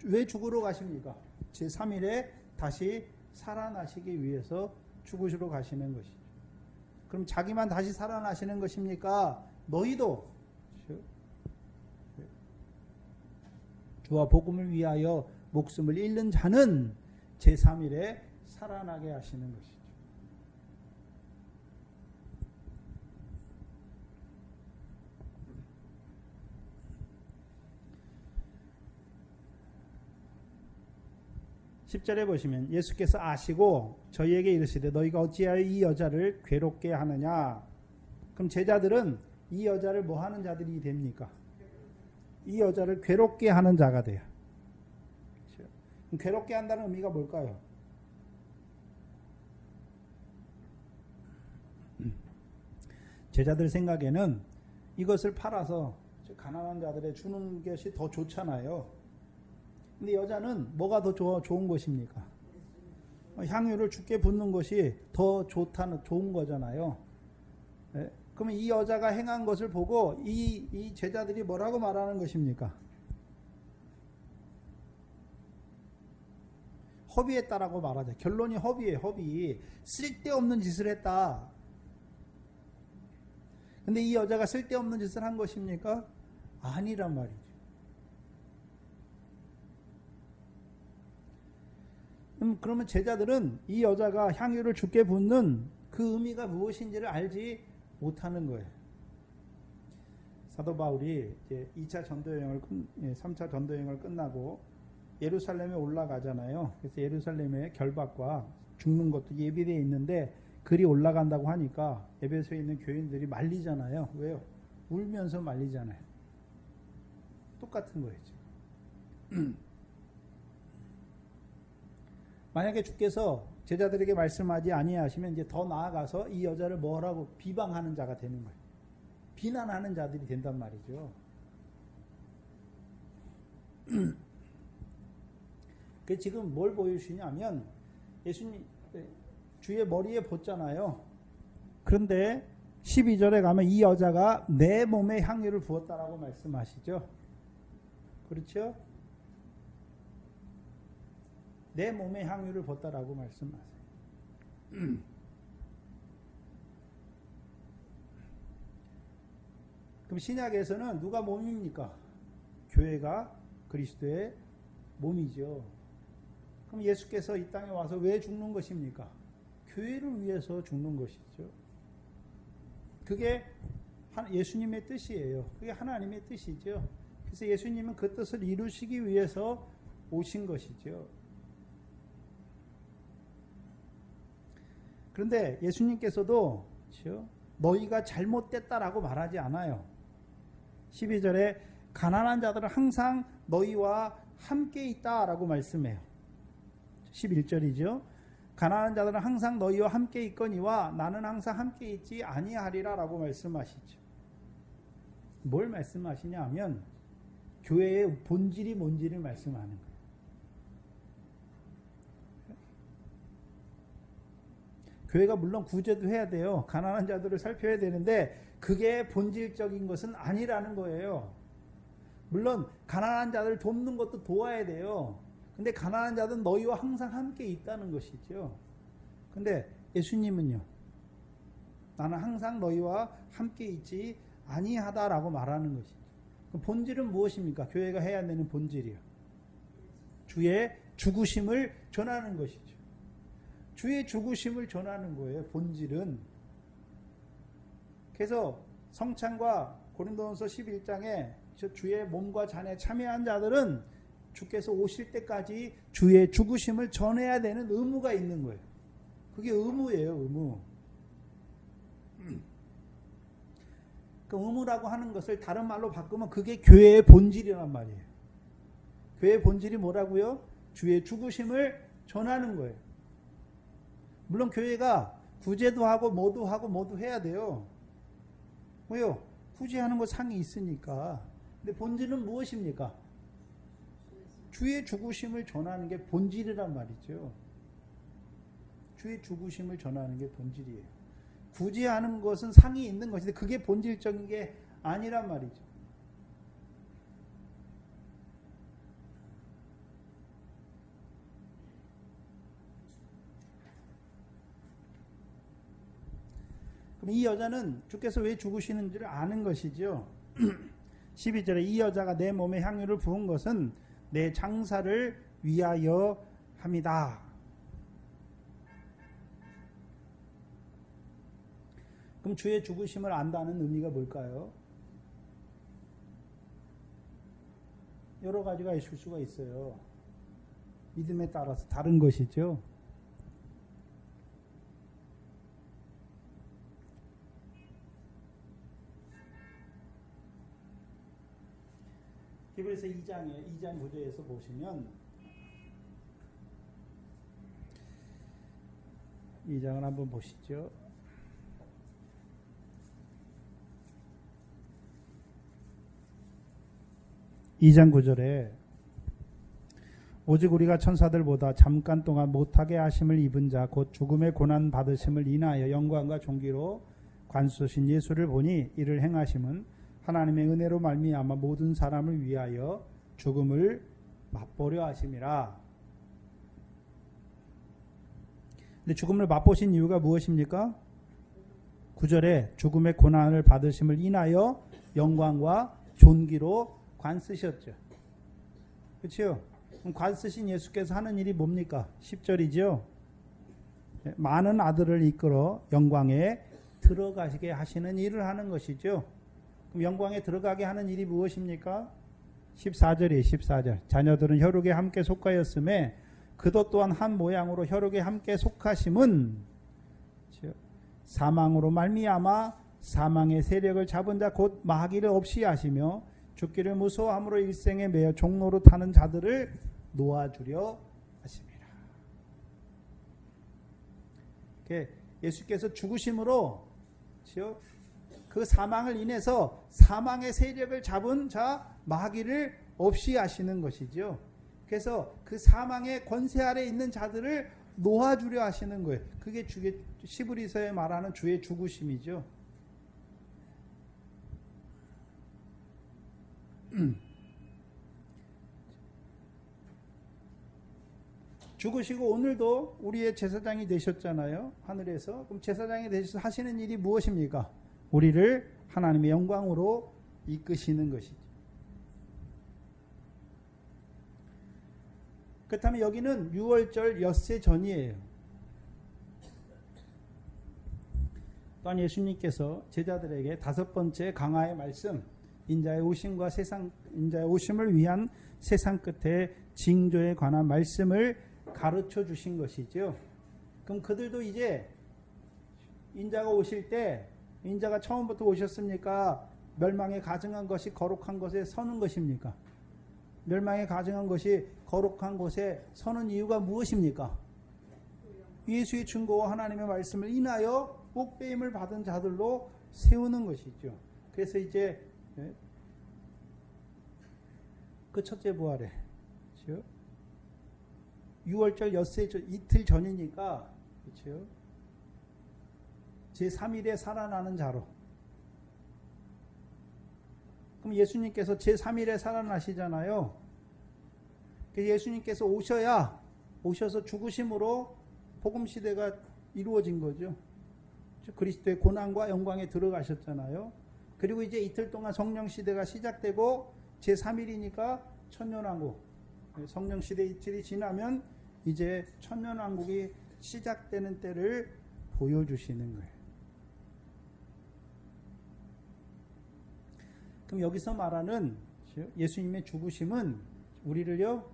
왜 죽으러 가십니까? 제3일에 다시 살아나시기 위해서 죽으시러 가시는 것이죠. 그럼 자기만 다시 살아나시는 것입니까? 너희도 주와 복음을 위하여 목숨을 잃는 자는 제3일에 살아나게 하시는 것이죠. 10절에 보시면 예수께서 아시고 저희에게 이르시되 너희가 어찌하여 이 여자를 괴롭게 하느냐. 그럼 제자들은 이 여자를 뭐 하는 자들이 됩니까? 이 여자를 괴롭게 하는 자가 돼요. 그럼 괴롭게 한다는 의미가 뭘까요? 제자들 생각에는 이것을 팔아서 가난한 자들에 주는 것이 더 좋잖아요. 근데 여자는 뭐가 더 좋은 것입니까? 향유를 주께 붓는 것이 더 좋은 거잖아요. 네? 그러면 이 여자가 행한 것을 보고 이 제자들이 뭐라고 말하는 것입니까? 허비했다라고 말하죠. 결론이 허비예요. 허비. 쓸데없는 짓을 했다. 근데 이 여자가 쓸데없는 짓을 한 것입니까? 아니란 말이죠. 그러면 제자들은 이 여자가 향유를 주께 붓는 그 의미가 무엇인지를 알지 못하는 거예요. 사도 바울이 이제 2차 전도여행을 3차 전도여행을 끝나고 예루살렘에 올라가잖아요. 그래서 예루살렘의 결박과 죽는 것도 예비되어 있는데 글이 올라간다고 하니까 에베소에 있는 교인들이 말리잖아요. 왜요? 울면서 말리잖아요. 똑같은 거예요. 만약에 주께서 제자들에게 말씀하지 아니하시면 이제 더 나아가서 이 여자를 뭐라고 비방하는 자가 되는 거예요. 비난하는 자들이 된단 말이죠. 그 지금 뭘 보여주시냐면 예수님 주의 머리에 붓잖아요. 그런데 12절에 가면 이 여자가 내 몸에 향유를 부었다라고 말씀하시죠. 그렇죠? 내 몸에 향유를 붓다라고 말씀하세요. 그럼 신약에서는 누가 몸입니까? 교회가 그리스도의 몸이죠. 그럼 예수께서 이 땅에 와서 왜 죽는 것입니까? 교회를 위해서 죽는 것이죠. 그게 예수님의 뜻이에요. 그게 하나님의 뜻이죠. 그래서 예수님은 그 뜻을 이루시기 위해서 오신 것이죠. 그런데 예수님께서도 너희가 잘못됐다라고 말하지 않아요. 12절에 가난한 자들은 항상 너희와 함께 있다라고 말씀해요. 11절이죠. 가난한 자들은 항상 너희와 함께 있거니와 나는 항상 함께 있지 아니하리라 라고 말씀하시죠. 뭘 말씀하시냐 하면 교회의 본질이 뭔지를 말씀하는 거예요. 교회가 물론 구제도 해야 돼요. 가난한 자들을 살펴야 되는데 그게 본질적인 것은 아니라는 거예요. 물론 가난한 자들을 돕는 것도 도와야 돼요. 근데 가난한 자들은 너희와 항상 함께 있다는 것이죠. 근데 예수님은요. 나는 항상 너희와 함께 있지 아니하다라고 말하는 것이죠. 그럼 본질은 무엇입니까? 교회가 해야 되는 본질이요. 주의 죽으심을 전하는 것이죠. 주의 죽으심을 전하는 거예요. 본질은. 그래서 성찬과 고린도전서 11장에 주의 몸과 잔에 참여한 자들은 주께서 오실 때까지 주의 죽으심을 전해야 되는 의무가 있는 거예요. 그게 의무예요. 의무. 그 의무라고 하는 것을 다른 말로 바꾸면 그게 교회의 본질이란 말이에요. 교회의 본질이 뭐라고요? 주의 죽으심을 전하는 거예요. 물론 교회가 구제도 하고 모두 해야 돼요. 왜요? 구제하는 거 상이 있으니까. 근데 본질은 무엇입니까? 주의 죽으심을 전하는 게 본질이란 말이죠. 주의 죽으심을 전하는 게 본질이에요. 구제하는 것은 상이 있는 것인데 그게 본질적인 게 아니란 말이죠. 그럼 이 여자는 주께서 왜 죽으시는지를 아는 것이죠. 12절에 이 여자가 내 몸에 향유를 부은 것은 내 장사를 위하여 함이다. 그럼 주의 죽으심을 안다는 의미가 뭘까요? 여러 가지가 있을 수가 있어요. 믿음에 따라서 다른 것이죠. 히브리서 2장 9절에서 보시면 2장을 한번 보시죠. (2장 9절에) 오직 우리가 천사들보다 잠깐 동안 못하게 하심을 입은 자 곧 죽음의 고난 받으심을 인하여 영광과 존귀로 관수신 예수를 보니 이를 행하심은 하나님의 은혜로 말미암아 모든 사람을 위하여 죽음을 맛보려 하심이라. 근데 죽음을 맛보신 이유가 무엇입니까? 9절에 죽음의 고난을 받으심을 인하여 영광과 존귀로 관 쓰셨죠. 그렇죠? 그럼 관 쓰신 예수께서 하는 일이 뭡니까? 10절이죠. 많은 아들을 이끌어 영광에 들어가시게 하시는 일을 하는 것이죠. 그럼 영광에 들어가게 하는 일이 무엇입니까? 14절이에요. 14절. 자녀들은 혈육에 함께 속하였음에 그도 또한 한 모양으로 혈육에 함께 속하심은 사망으로 말미암아 사망의 세력을 잡은 자 곧 마귀를 없이 하시며 죽기를 무서워함으로 일생에 매여 종로로 타는 자들을 놓아주려 하십니다. 예수께서 죽으심으로 그 사망을 인해서 사망의 세력을 잡은 자 마귀를 없이 하시는 것이죠. 그래서 그 사망의 권세 아래 있는 자들을 놓아주려 하시는 거예요. 그게 시브리서에 말하는 주의 죽으심이죠. 죽으시고 오늘도 우리의 제사장이 되셨잖아요. 하늘에서. 그럼 제사장이 되셔서 하시는 일이 무엇입니까? 우리를 하나님의 영광으로 이끄시는 것이죠. 그렇다면 여기는 6월절 엿새 전이에요. 또한 예수님께서 제자들에게 5번째 강화의 말씀, 인자의 오심과 인자의 오심을 위한 세상 끝의 징조에 관한 말씀을 가르쳐 주신 것이죠. 그럼 그들도 이제 인자가 오실 때, 인자가 처음부터 오셨습니까? 멸망에 가증한 것이 거룩한 것에 서는 것입니까? 멸망에 가증한 것이 거룩한 곳에 서는 이유가 무엇입니까? 예수의 증거와 하나님의 말씀을 인하여 복배임을 받은 자들로 세우는 것이죠. 그래서 이제 그 첫째 부활에 6월절 엿새 이틀 전이니까 그렇죠? 제3일에 살아나는 자로. 그럼 예수님께서 제3일에 살아나시잖아요. 그래서 예수님께서 오셔서 죽으심으로 복음시대가 이루어진 거죠. 그리스도의 고난과 영광에 들어가셨잖아요. 그리고 이제 이틀 동안 성령시대가 시작되고 제3일이니까 천년왕국. 성령시대 이틀이 지나면 이제 천년왕국이 시작되는 때를 보여주시는 거예요. 그럼 여기서 말하는 예수님의 죽으심은 우리를요,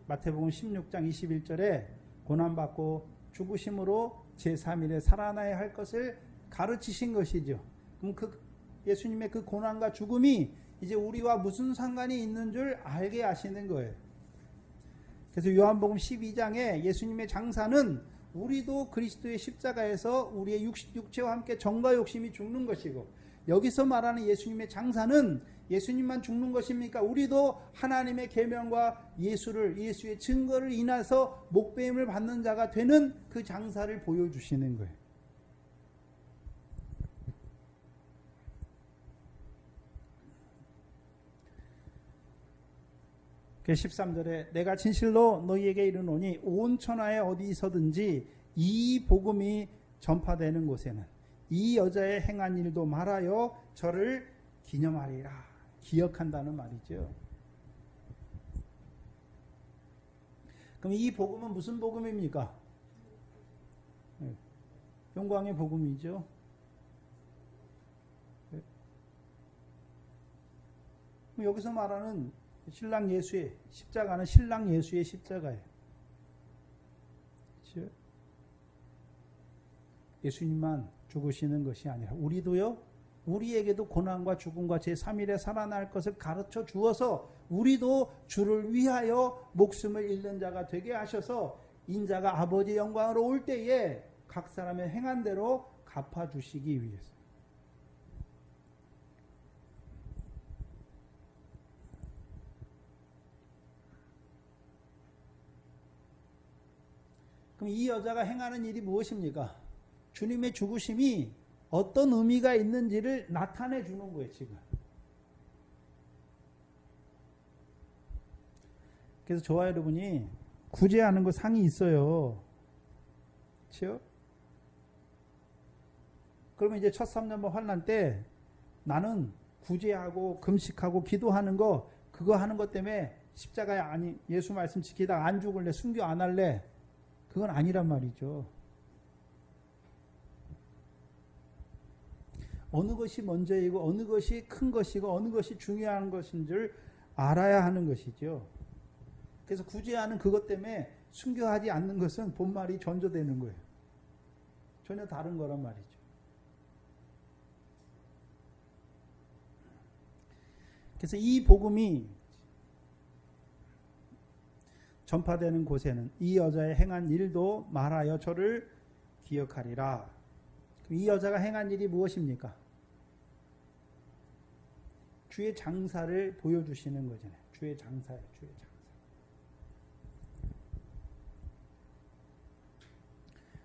마태복음 16장 21절에 고난받고 죽으심으로 제3일에 살아나야 할 것을 가르치신 것이죠. 그럼 예수님의 그 고난과 죽음이 이제 우리와 무슨 상관이 있는 줄 알게 하시는 거예요. 그래서 요한복음 12장에 예수님의 장사는 우리도 그리스도의 십자가에서 우리의 육체와 함께 정과 욕심이 죽는 것이고, 여기서 말하는 예수님의 장사는 예수님만 죽는 것입니까? 우리도 하나님의 계명과 예수의 증거를 인해서 목배임을 받는 자가 되는 그 장사를 보여주시는 거예요. 그 13절에 내가 진실로 너희에게 이르노니 온 천하에 어디서든지 이 복음이 전파되는 곳에는 이 여자의 행한 일도 말하여 저를 기념하리라. 기억한다는 말이죠. 그럼 이 복음은 무슨 복음입니까? 영광의 복음이죠. 여기서 말하는 신랑 예수의 십자가는 신랑 예수의 십자가예요. 그렇죠? 예수님만 죽으시는 것이 아니라 우리에게도 고난과 죽음과 제3일에 살아날 것을 가르쳐 주어서 우리도 주를 위하여 목숨을 잃는 자가 되게 하셔서 인자가 아버지의 영광으로 올 때에 각 사람의 행한 대로 갚아주시기 위해서. 그럼 이 여자가 행하는 일이 무엇입니까? 주님의 죽으심이 어떤 의미가 있는지를 나타내 주는 거예요, 지금. 그래서 저와 여러분이 구제하는 거 상이 있어요. 그렇죠? 그러면 이제 첫 3년번 환난 때 나는 구제하고 금식하고 기도하는 거, 그거 하는 것 때문에 십자가에 예수 말씀 지키다가 안 죽을래, 순교 안 할래. 그건 아니란 말이죠. 어느 것이 먼저이고 어느 것이 큰 것이고 어느 것이 중요한 것인 줄 알아야 하는 것이죠. 그래서 구제하는 그것 때문에 순교하지 않는 것은 본말이 전조되는 거예요. 전혀 다른 거란 말이죠. 그래서 이 복음이 전파되는 곳에는 이 여자의 행한 일도 말하여 저를 기억하리라. 이 여자가 행한 일이 무엇입니까? 주의 장사를 보여주시는 거잖아요. 주의 장사예요. 주의 장사.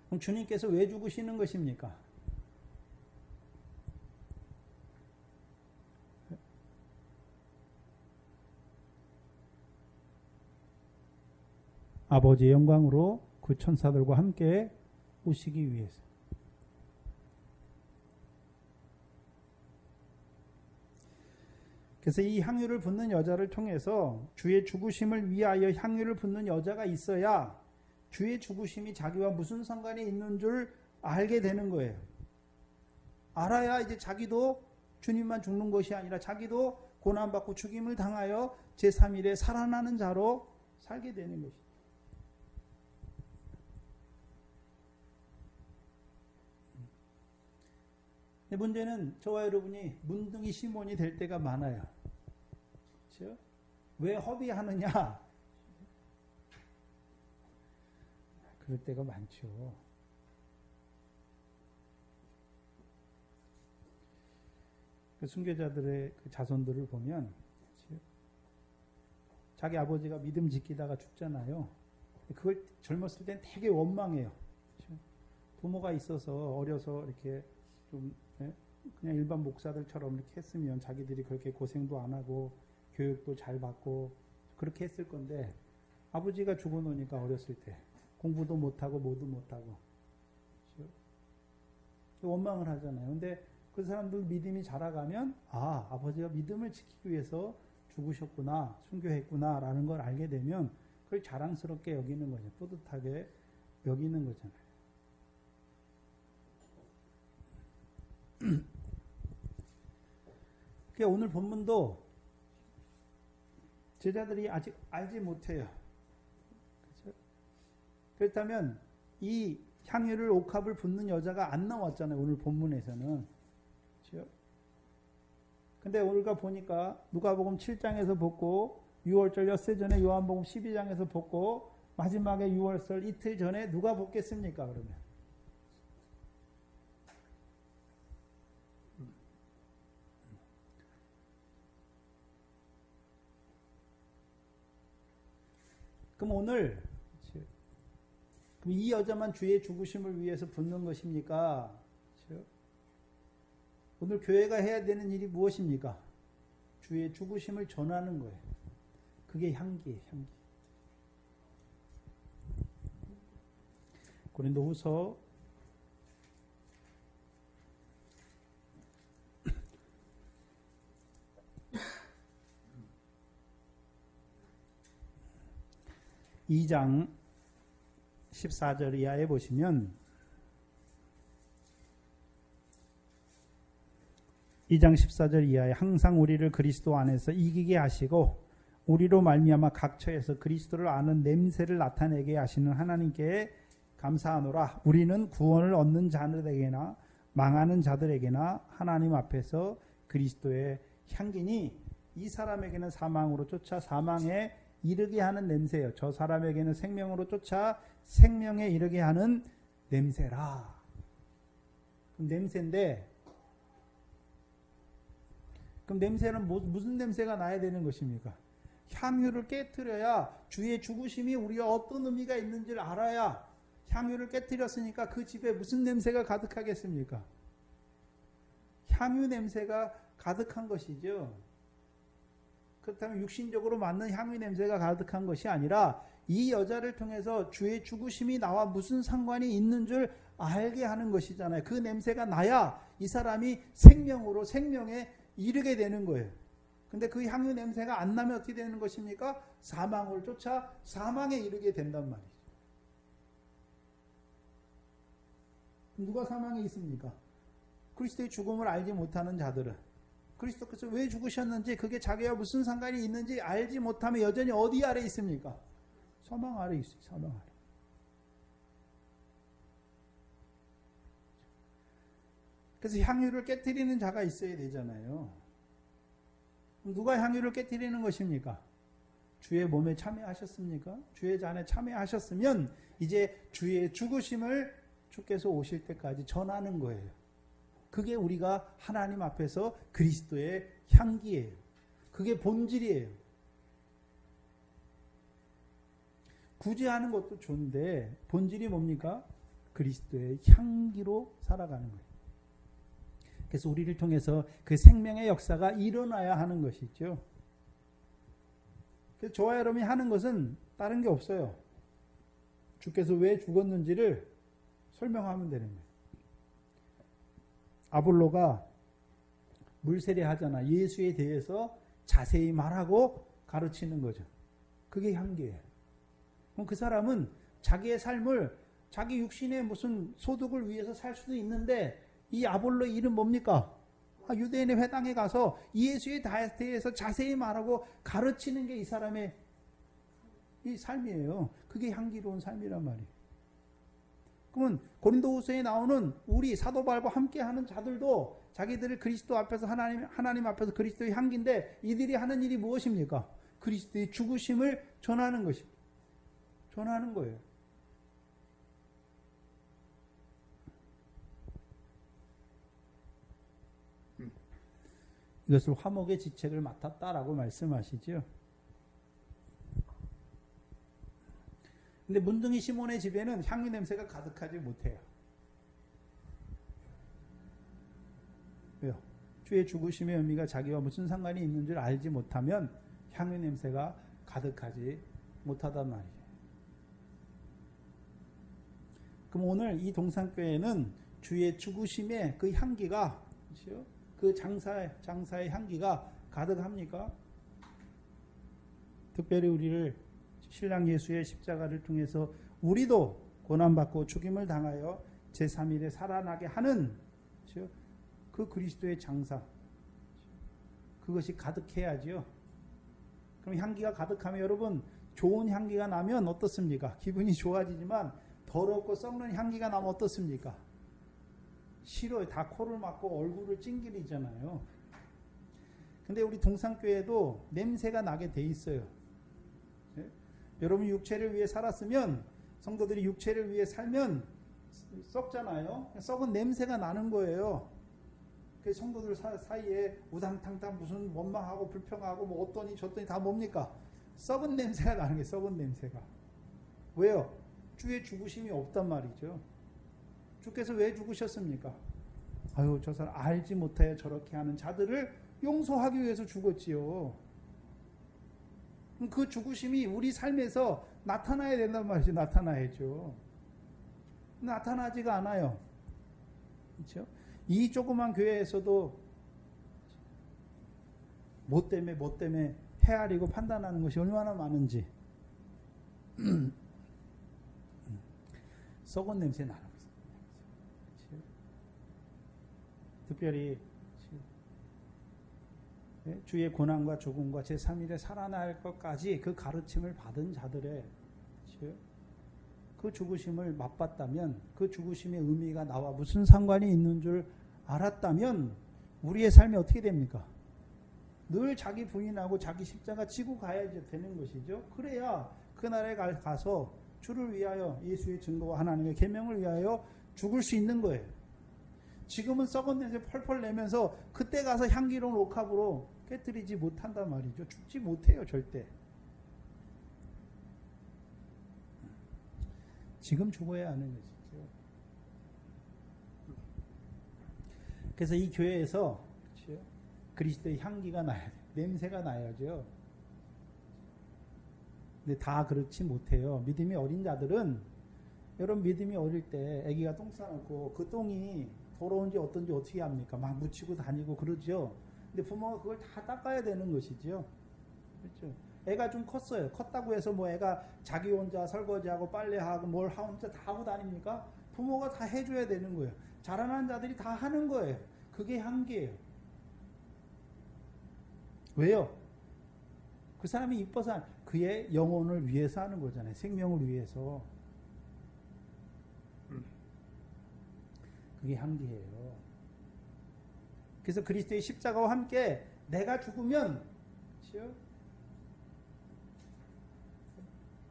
그럼 주님께서 왜 죽으시는 것입니까? 아버지의 영광으로 그 천사들과 함께 오시기 위해서. 그래서 이 향유를 붓는 여자를 통해서 주의 죽으심을 위하여 향유를 붓는 여자가 있어야 주의 죽으심이 자기와 무슨 상관이 있는 줄 알게 되는 거예요. 알아야 이제 자기도 주님만 죽는 것이 아니라 자기도 고난받고 죽임을 당하여 제3일에 살아나는 자로 살게 되는 것이죠. 근데 문제는 저와 여러분이 문둥이 시몬이 될 때가 많아요. 그렇죠? 왜 허비하느냐? 그럴 때가 많죠. 그 순교자들의 그 자손들을 보면 그렇죠? 자기 아버지가 믿음 지키다가 죽잖아요. 그걸 젊었을 땐 되게 원망해요. 그렇죠? 부모가 있어서 어려서 이렇게 좀 그냥 일반 목사들처럼 이렇게 했으면 자기들이 그렇게 고생도 안 하고 교육도 잘 받고 그렇게 했을 건데 아버지가 죽어 놓으니까 어렸을 때 공부도 못하고 뭐도 못하고 그렇죠? 원망을 하잖아요. 근데 그 사람들 믿음이 자라가면 아버지가 믿음을 지키기 위해서 죽으셨구나, 순교했구나 라는 걸 알게 되면 그걸 자랑스럽게 여기는 거죠. 뿌듯하게 여기는 거잖아요. 오늘 본문도 제자들이 아직 알지 못해요. 그렇죠? 그렇다면 이 향유를 옥합을 붓는 여자가 안 나왔잖아요. 오늘 본문에서는. 그렇죠? 근데 우리가 보니까 누가복음 7장에서 보고 6월절 엿새 전에 요한복음 12장에서 보고 마지막에 6월절 이틀 전에 누가 보겠습니까? 그러면 그럼 오늘 그럼 이 여자만 주의 죽으심을 위해서 붓는 것입니까? 그렇죠? 오늘 교회가 해야 되는 일이 무엇입니까? 주의 죽으심을 전하는 거예요. 그게 향기예요. 향기. 고린도후서 2장 14절 이하에 보시면 2장 14절 이하에 항상 우리를 그리스도 안에서 이기게 하시고 우리로 말미암아 각처에서 그리스도를 아는 냄새를 나타내게 하시는 하나님께 감사하노라. 우리는 구원을 얻는 자들에게나 망하는 자들에게나 하나님 앞에서 그리스도의 향기니 이 사람에게는 사망으로 쫓아 사망에 이르게 하는 냄새요. 저 사람에게는 생명으로 쫓아 생명에 이르게 하는 냄새라. 그럼 냄새인데, 그럼 냄새는 무슨 냄새가 나야 되는 것입니까? 향유를 깨트려야 주의 죽으심이 우리가 어떤 의미가 있는지를 알아야 향유를 깨트렸으니까 그 집에 무슨 냄새가 가득하겠습니까? 향유 냄새가 가득한 것이죠. 그렇다면 육신적으로 맞는 향유 냄새가 가득한 것이 아니라 이 여자를 통해서 주의 죽으심이 나와 무슨 상관이 있는 줄 알게 하는 것이잖아요. 그 냄새가 나야 이 사람이 생명으로 생명에 이르게 되는 거예요. 근데 그 향유 냄새가 안 나면 어떻게 되는 것입니까? 사망을 쫓아 사망에 이르게 된단 말이죠. 누가 사망에 있습니까? 그리스도의 죽음을 알지 못하는 자들은 그리스도께서 왜 죽으셨는지 그게 자기와 무슨 상관이 있는지 알지 못하면 여전히 어디 아래 있습니까? 사망 아래 있어요. 사망 아래. 그래서 향유를 깨트리는 자가 있어야 되잖아요. 누가 향유를 깨트리는 것입니까? 주의 몸에 참여하셨습니까? 주의 잔에 참여하셨으면 이제 주의 죽으심을 주께서 오실 때까지 전하는 거예요. 그게 우리가 하나님 앞에서 그리스도의 향기예요. 그게 본질이에요. 굳이 하는 것도 좋은데 본질이 뭡니까? 그리스도의 향기로 살아가는 거예요. 그래서 우리를 통해서 그 생명의 역사가 일어나야 하는 것이죠. 그래서 저와 여러분이 하는 것은 다른 게 없어요. 주께서 왜 죽었는지를 설명하면 되는 거예요. 아볼로가 물세례 하잖아. 예수에 대해서 자세히 말하고 가르치는 거죠. 그게 향기예요. 그럼 그 사람은 자기의 삶을 자기 육신의 무슨 소득을 위해서 살 수도 있는데 이 아볼로 일은 뭡니까? 유대인의 회당에 가서 예수에 대해서 자세히 말하고 가르치는 게 이 사람의 이 삶이에요. 그게 향기로운 삶이란 말이에요. 그러면 고린도후서에 나오는 우리 사도 바울과 함께하는 자들도 자기들을 그리스도 앞에서 하나님 앞에서 그리스도의 향기인데 이들이 하는 일이 무엇입니까? 그리스도의 죽으심을 전하는 것입니다. 전하는 거예요. 이것을 화목의 지책을 맡았다라고 말씀하시죠. 근데 문둥이 시몬의 집에는 향유 냄새가 가득하지 못해요. 왜요? 주의 죽으심의 의미가 자기와 무슨 상관이 있는 줄 알지 못하면 향유 냄새가 가득하지 못하단 말이에요. 그럼 오늘 이 동산교회는 주의 죽으심의 그 향기가, 그렇죠? 그 장사의 향기가 가득합니까? 특별히 우리를 신랑 예수의 십자가를 통해서 우리도 고난받고 죽임을 당하여 제3일에 살아나게 하는, 그렇죠? 그 그리스도의 장사, 그것이 가득해야죠. 그럼 향기가 가득하면 여러분, 좋은 향기가 나면 어떻습니까? 기분이 좋아지지만 더럽고 썩는 향기가 나면 어떻습니까? 싫어요. 다 코를 막고 얼굴을 찡기리잖아요. 근데 우리 동산교회도 냄새가 나게 돼 있어요. 네? 여러분 육체를 위해 살았으면, 성도들이 육체를 위해 살면 썩잖아요. 썩은 냄새가 나는 거예요. 그 성도들 사이에 우당탕탕 무슨 원망하고 불평하고 뭐 어떠니 저떠니 다 뭡니까? 썩은 냄새가 나는 게, 썩은 냄새가. 왜요? 주의 죽으심이 없단 말이죠. 주께서 왜 죽으셨습니까? 아유, 저 사람 알지 못하여 저렇게 하는 자들을 용서하기 위해서 죽었지요. 그 죽으심이 우리 삶에서 나타나야 된단 말이죠. 나타나야죠. 나타나지가 않아요. 그렇죠? 이 조그만 교회에서도 뭐 때문에 헤아리고 판단하는 것이 얼마나 많은지. 썩은 냄새 나는 거죠. 특별히 주의 고난과 죽음과 제3일에 살아날 것까지 그 가르침을 받은 자들의 그 죽으심을 맛봤다면, 그 죽으심의 의미가 나와 무슨 상관이 있는 줄 알았다면 우리의 삶이 어떻게 됩니까? 늘 자기 부인하고 자기 십자가 지고 가야 되는 것이죠. 그래야 그날에 가서 주를 위하여, 예수의 증거와 하나님의 계명을 위하여 죽을 수 있는 거예요. 지금은 썩은 냄새 펄펄 내면서 그때 가서 향기로운 옥합으로 깨뜨리지 못한단 말이죠. 죽지 못해요, 절대. 지금 죽어야 하는 것이죠. 그래서 이 교회에서, 그렇죠? 그리스도의 향기가 나야 돼요. 냄새가 나야죠. 근데 다 그렇지 못해요. 믿음이 어린 자들은, 여러분 믿음이 어릴 때 아기가 똥 싸놓고 그 똥이 더러운지 어떤지 어떻게 합니까? 막 묻히고 다니고 그러죠. 근데 부모가 그걸 다 닦아야 되는 것이죠. 그렇죠? 애가 좀 컸어요. 컸다고 해서 뭐 애가 자기 혼자 설거지하고 빨래하고 뭘 혼자 다 하고 다닙니까? 부모가 다 해줘야 되는 거예요. 자라난 자들이 다 하는 거예요. 그게 향기예요. 왜요? 그 사람이 이뻐서, 그의 영혼을 위해서 하는 거잖아요. 생명을 위해서. 그게 향기예요. 그래서 그리스도의 십자가와 함께 내가 죽으면, 그렇죠?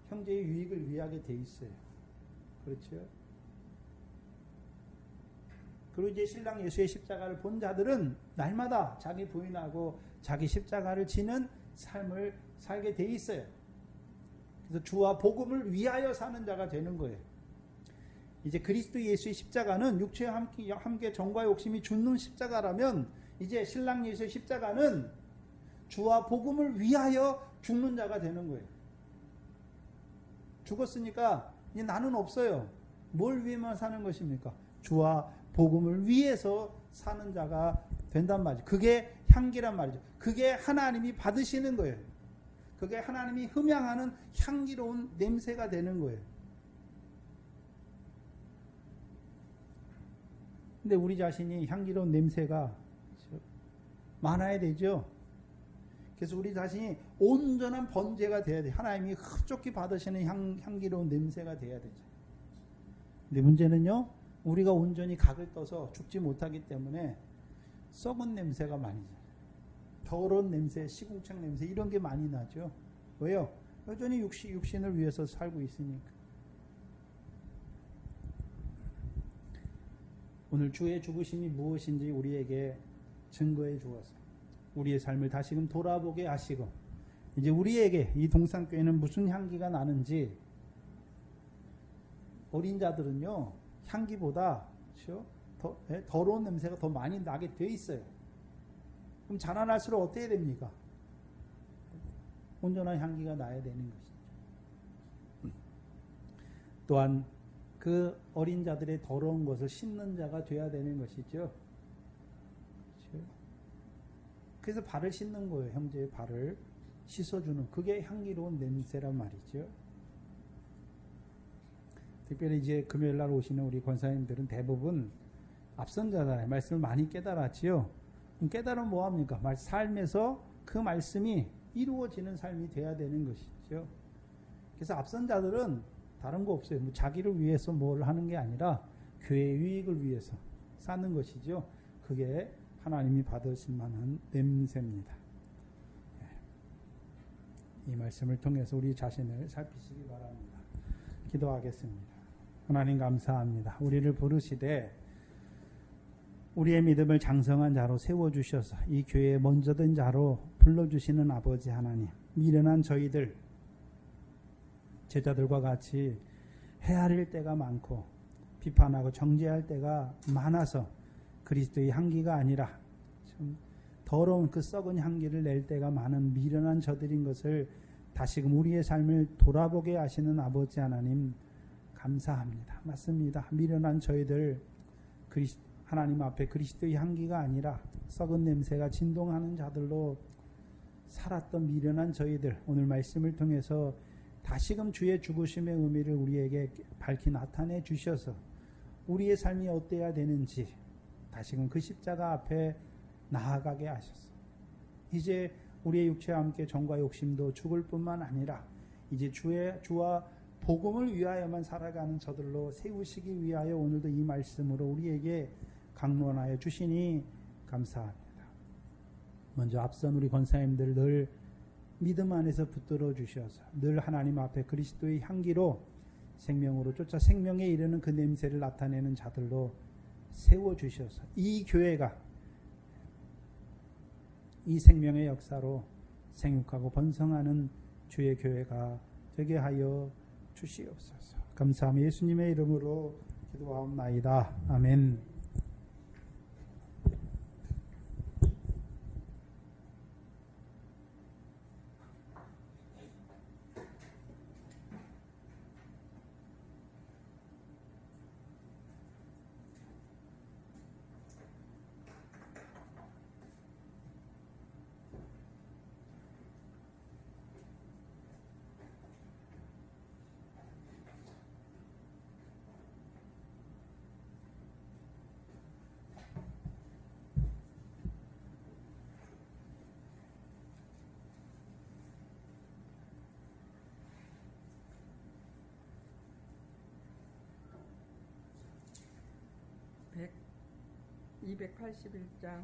형제의 유익을 위하게 돼 있어요. 그렇죠? 그리고 이제 신랑 예수의 십자가를 본 자들은 날마다 자기 부인하고 자기 십자가를 지는 삶을 살게 돼 있어요. 그래서 주와 복음을 위하여 사는 자가 되는 거예요. 이제 그리스도 예수의 십자가는 육체와 함께 정과 욕심이 죽는 십자가라면, 이제 신랑 예수의 십자가는 주와 복음을 위하여 죽는 자가 되는 거예요. 죽었으니까 이제 나는 없어요. 뭘 위해만 사는 것입니까? 주와 복음을 위해서 사는 자가 된단 말이죠. 그게 향기란 말이죠. 그게 하나님이 받으시는 거예요. 그게 하나님이 흠양하는 향기로운 냄새가 되는 거예요. 근데 우리 자신이 향기로운 냄새가 많아야 되죠. 그래서 우리 자신이 온전한 번제가 돼야 돼. 하나님이 흡족히 받으시는 향기로운 냄새가 돼야 되죠. 근데 문제는요, 우리가 온전히 각을 떠서 죽지 못하기 때문에 썩은 냄새가 많이 나요. 더러운 냄새, 시궁창 냄새 이런 게 많이 나죠. 왜요? 여전히 육신을 위해서 살고 있으니까. 오늘 주의 죽으심이 무엇인지 우리에게 증거해 주어서 우리의 삶을 다시금 돌아보게 하시고, 이제 우리에게 이 동산교회는 무슨 향기가 나는지, 어린 자들은요 향기보다 더러운 냄새가 더 많이 나게 돼 있어요. 그럼 자라날수록 어떻게 됩니까? 온전한 향기가 나야 되는 것이죠. 또한 그 어린 자들의 더러운 것을 씻는 자가 돼야 되는 것이죠. 그래서 발을 씻는 거예요. 형제의 발을 씻어주는, 그게 향기로운 냄새란 말이죠. 특별히 이제 금요일 날 오시는 우리 권사님들은 대부분 앞선 자잖아요. 말씀을 많이 깨달았지요. 그럼 깨달으면 뭐합니까? 삶에서 그 말씀이 이루어지는 삶이 돼야 되는 것이죠. 그래서 앞선 자들은 다른 거 없어요. 뭐 자기를 위해서 뭘 하는 게 아니라 교회의 유익을 위해서 사는 것이죠. 그게 하나님이 받으실 만한 냄새입니다. 이 말씀을 통해서 우리 자신을 살피시기 바랍니다. 기도하겠습니다. 하나님 감사합니다. 우리를 부르시되 우리의 믿음을 장성한 자로 세워주셔서 이 교회에 먼저 된 자로 불러주시는 아버지 하나님, 미련한 저희들 제자들과 같이 헤아릴 때가 많고 비판하고 정죄할 때가 많아서 그리스도의 향기가 아니라 좀 더러운 그 썩은 향기를 낼 때가 많은 미련한 저들인 것을 다시금 우리의 삶을 돌아보게 하시는 아버지 하나님 감사합니다. 맞습니다. 미련한 저희들 하나님 앞에 그리스도의 향기가 아니라 썩은 냄새가 진동하는 자들로 살았던 미련한 저희들, 오늘 말씀을 통해서 다시금 주의 죽으심의 의미를 우리에게 밝히 나타내 주셔서 우리의 삶이 어때야 되는지 다시금 그 십자가 앞에 나아가게 하셨어. 이제 우리의 육체와 함께 정과 욕심도 죽을 뿐만 아니라 이제 주와 복음을 위하여만 살아가는 저들로 세우시기 위하여 오늘도 이 말씀으로 우리에게 강론하여 주시니 감사합니다. 먼저 앞선 우리 권사님들 늘 믿음 안에서 붙들어 주셔서 늘 하나님 앞에 그리스도의 향기로 생명으로 쫓아 생명에 이르는 그 냄새를 나타내는 자들로 세워주셔서 이 교회가 이 생명의 역사로 생육하고 번성하는 주의 교회가 되게 하여 주시옵소서. 감사하며 예수님의 이름으로 기도하옵나이다. 아멘. (281장)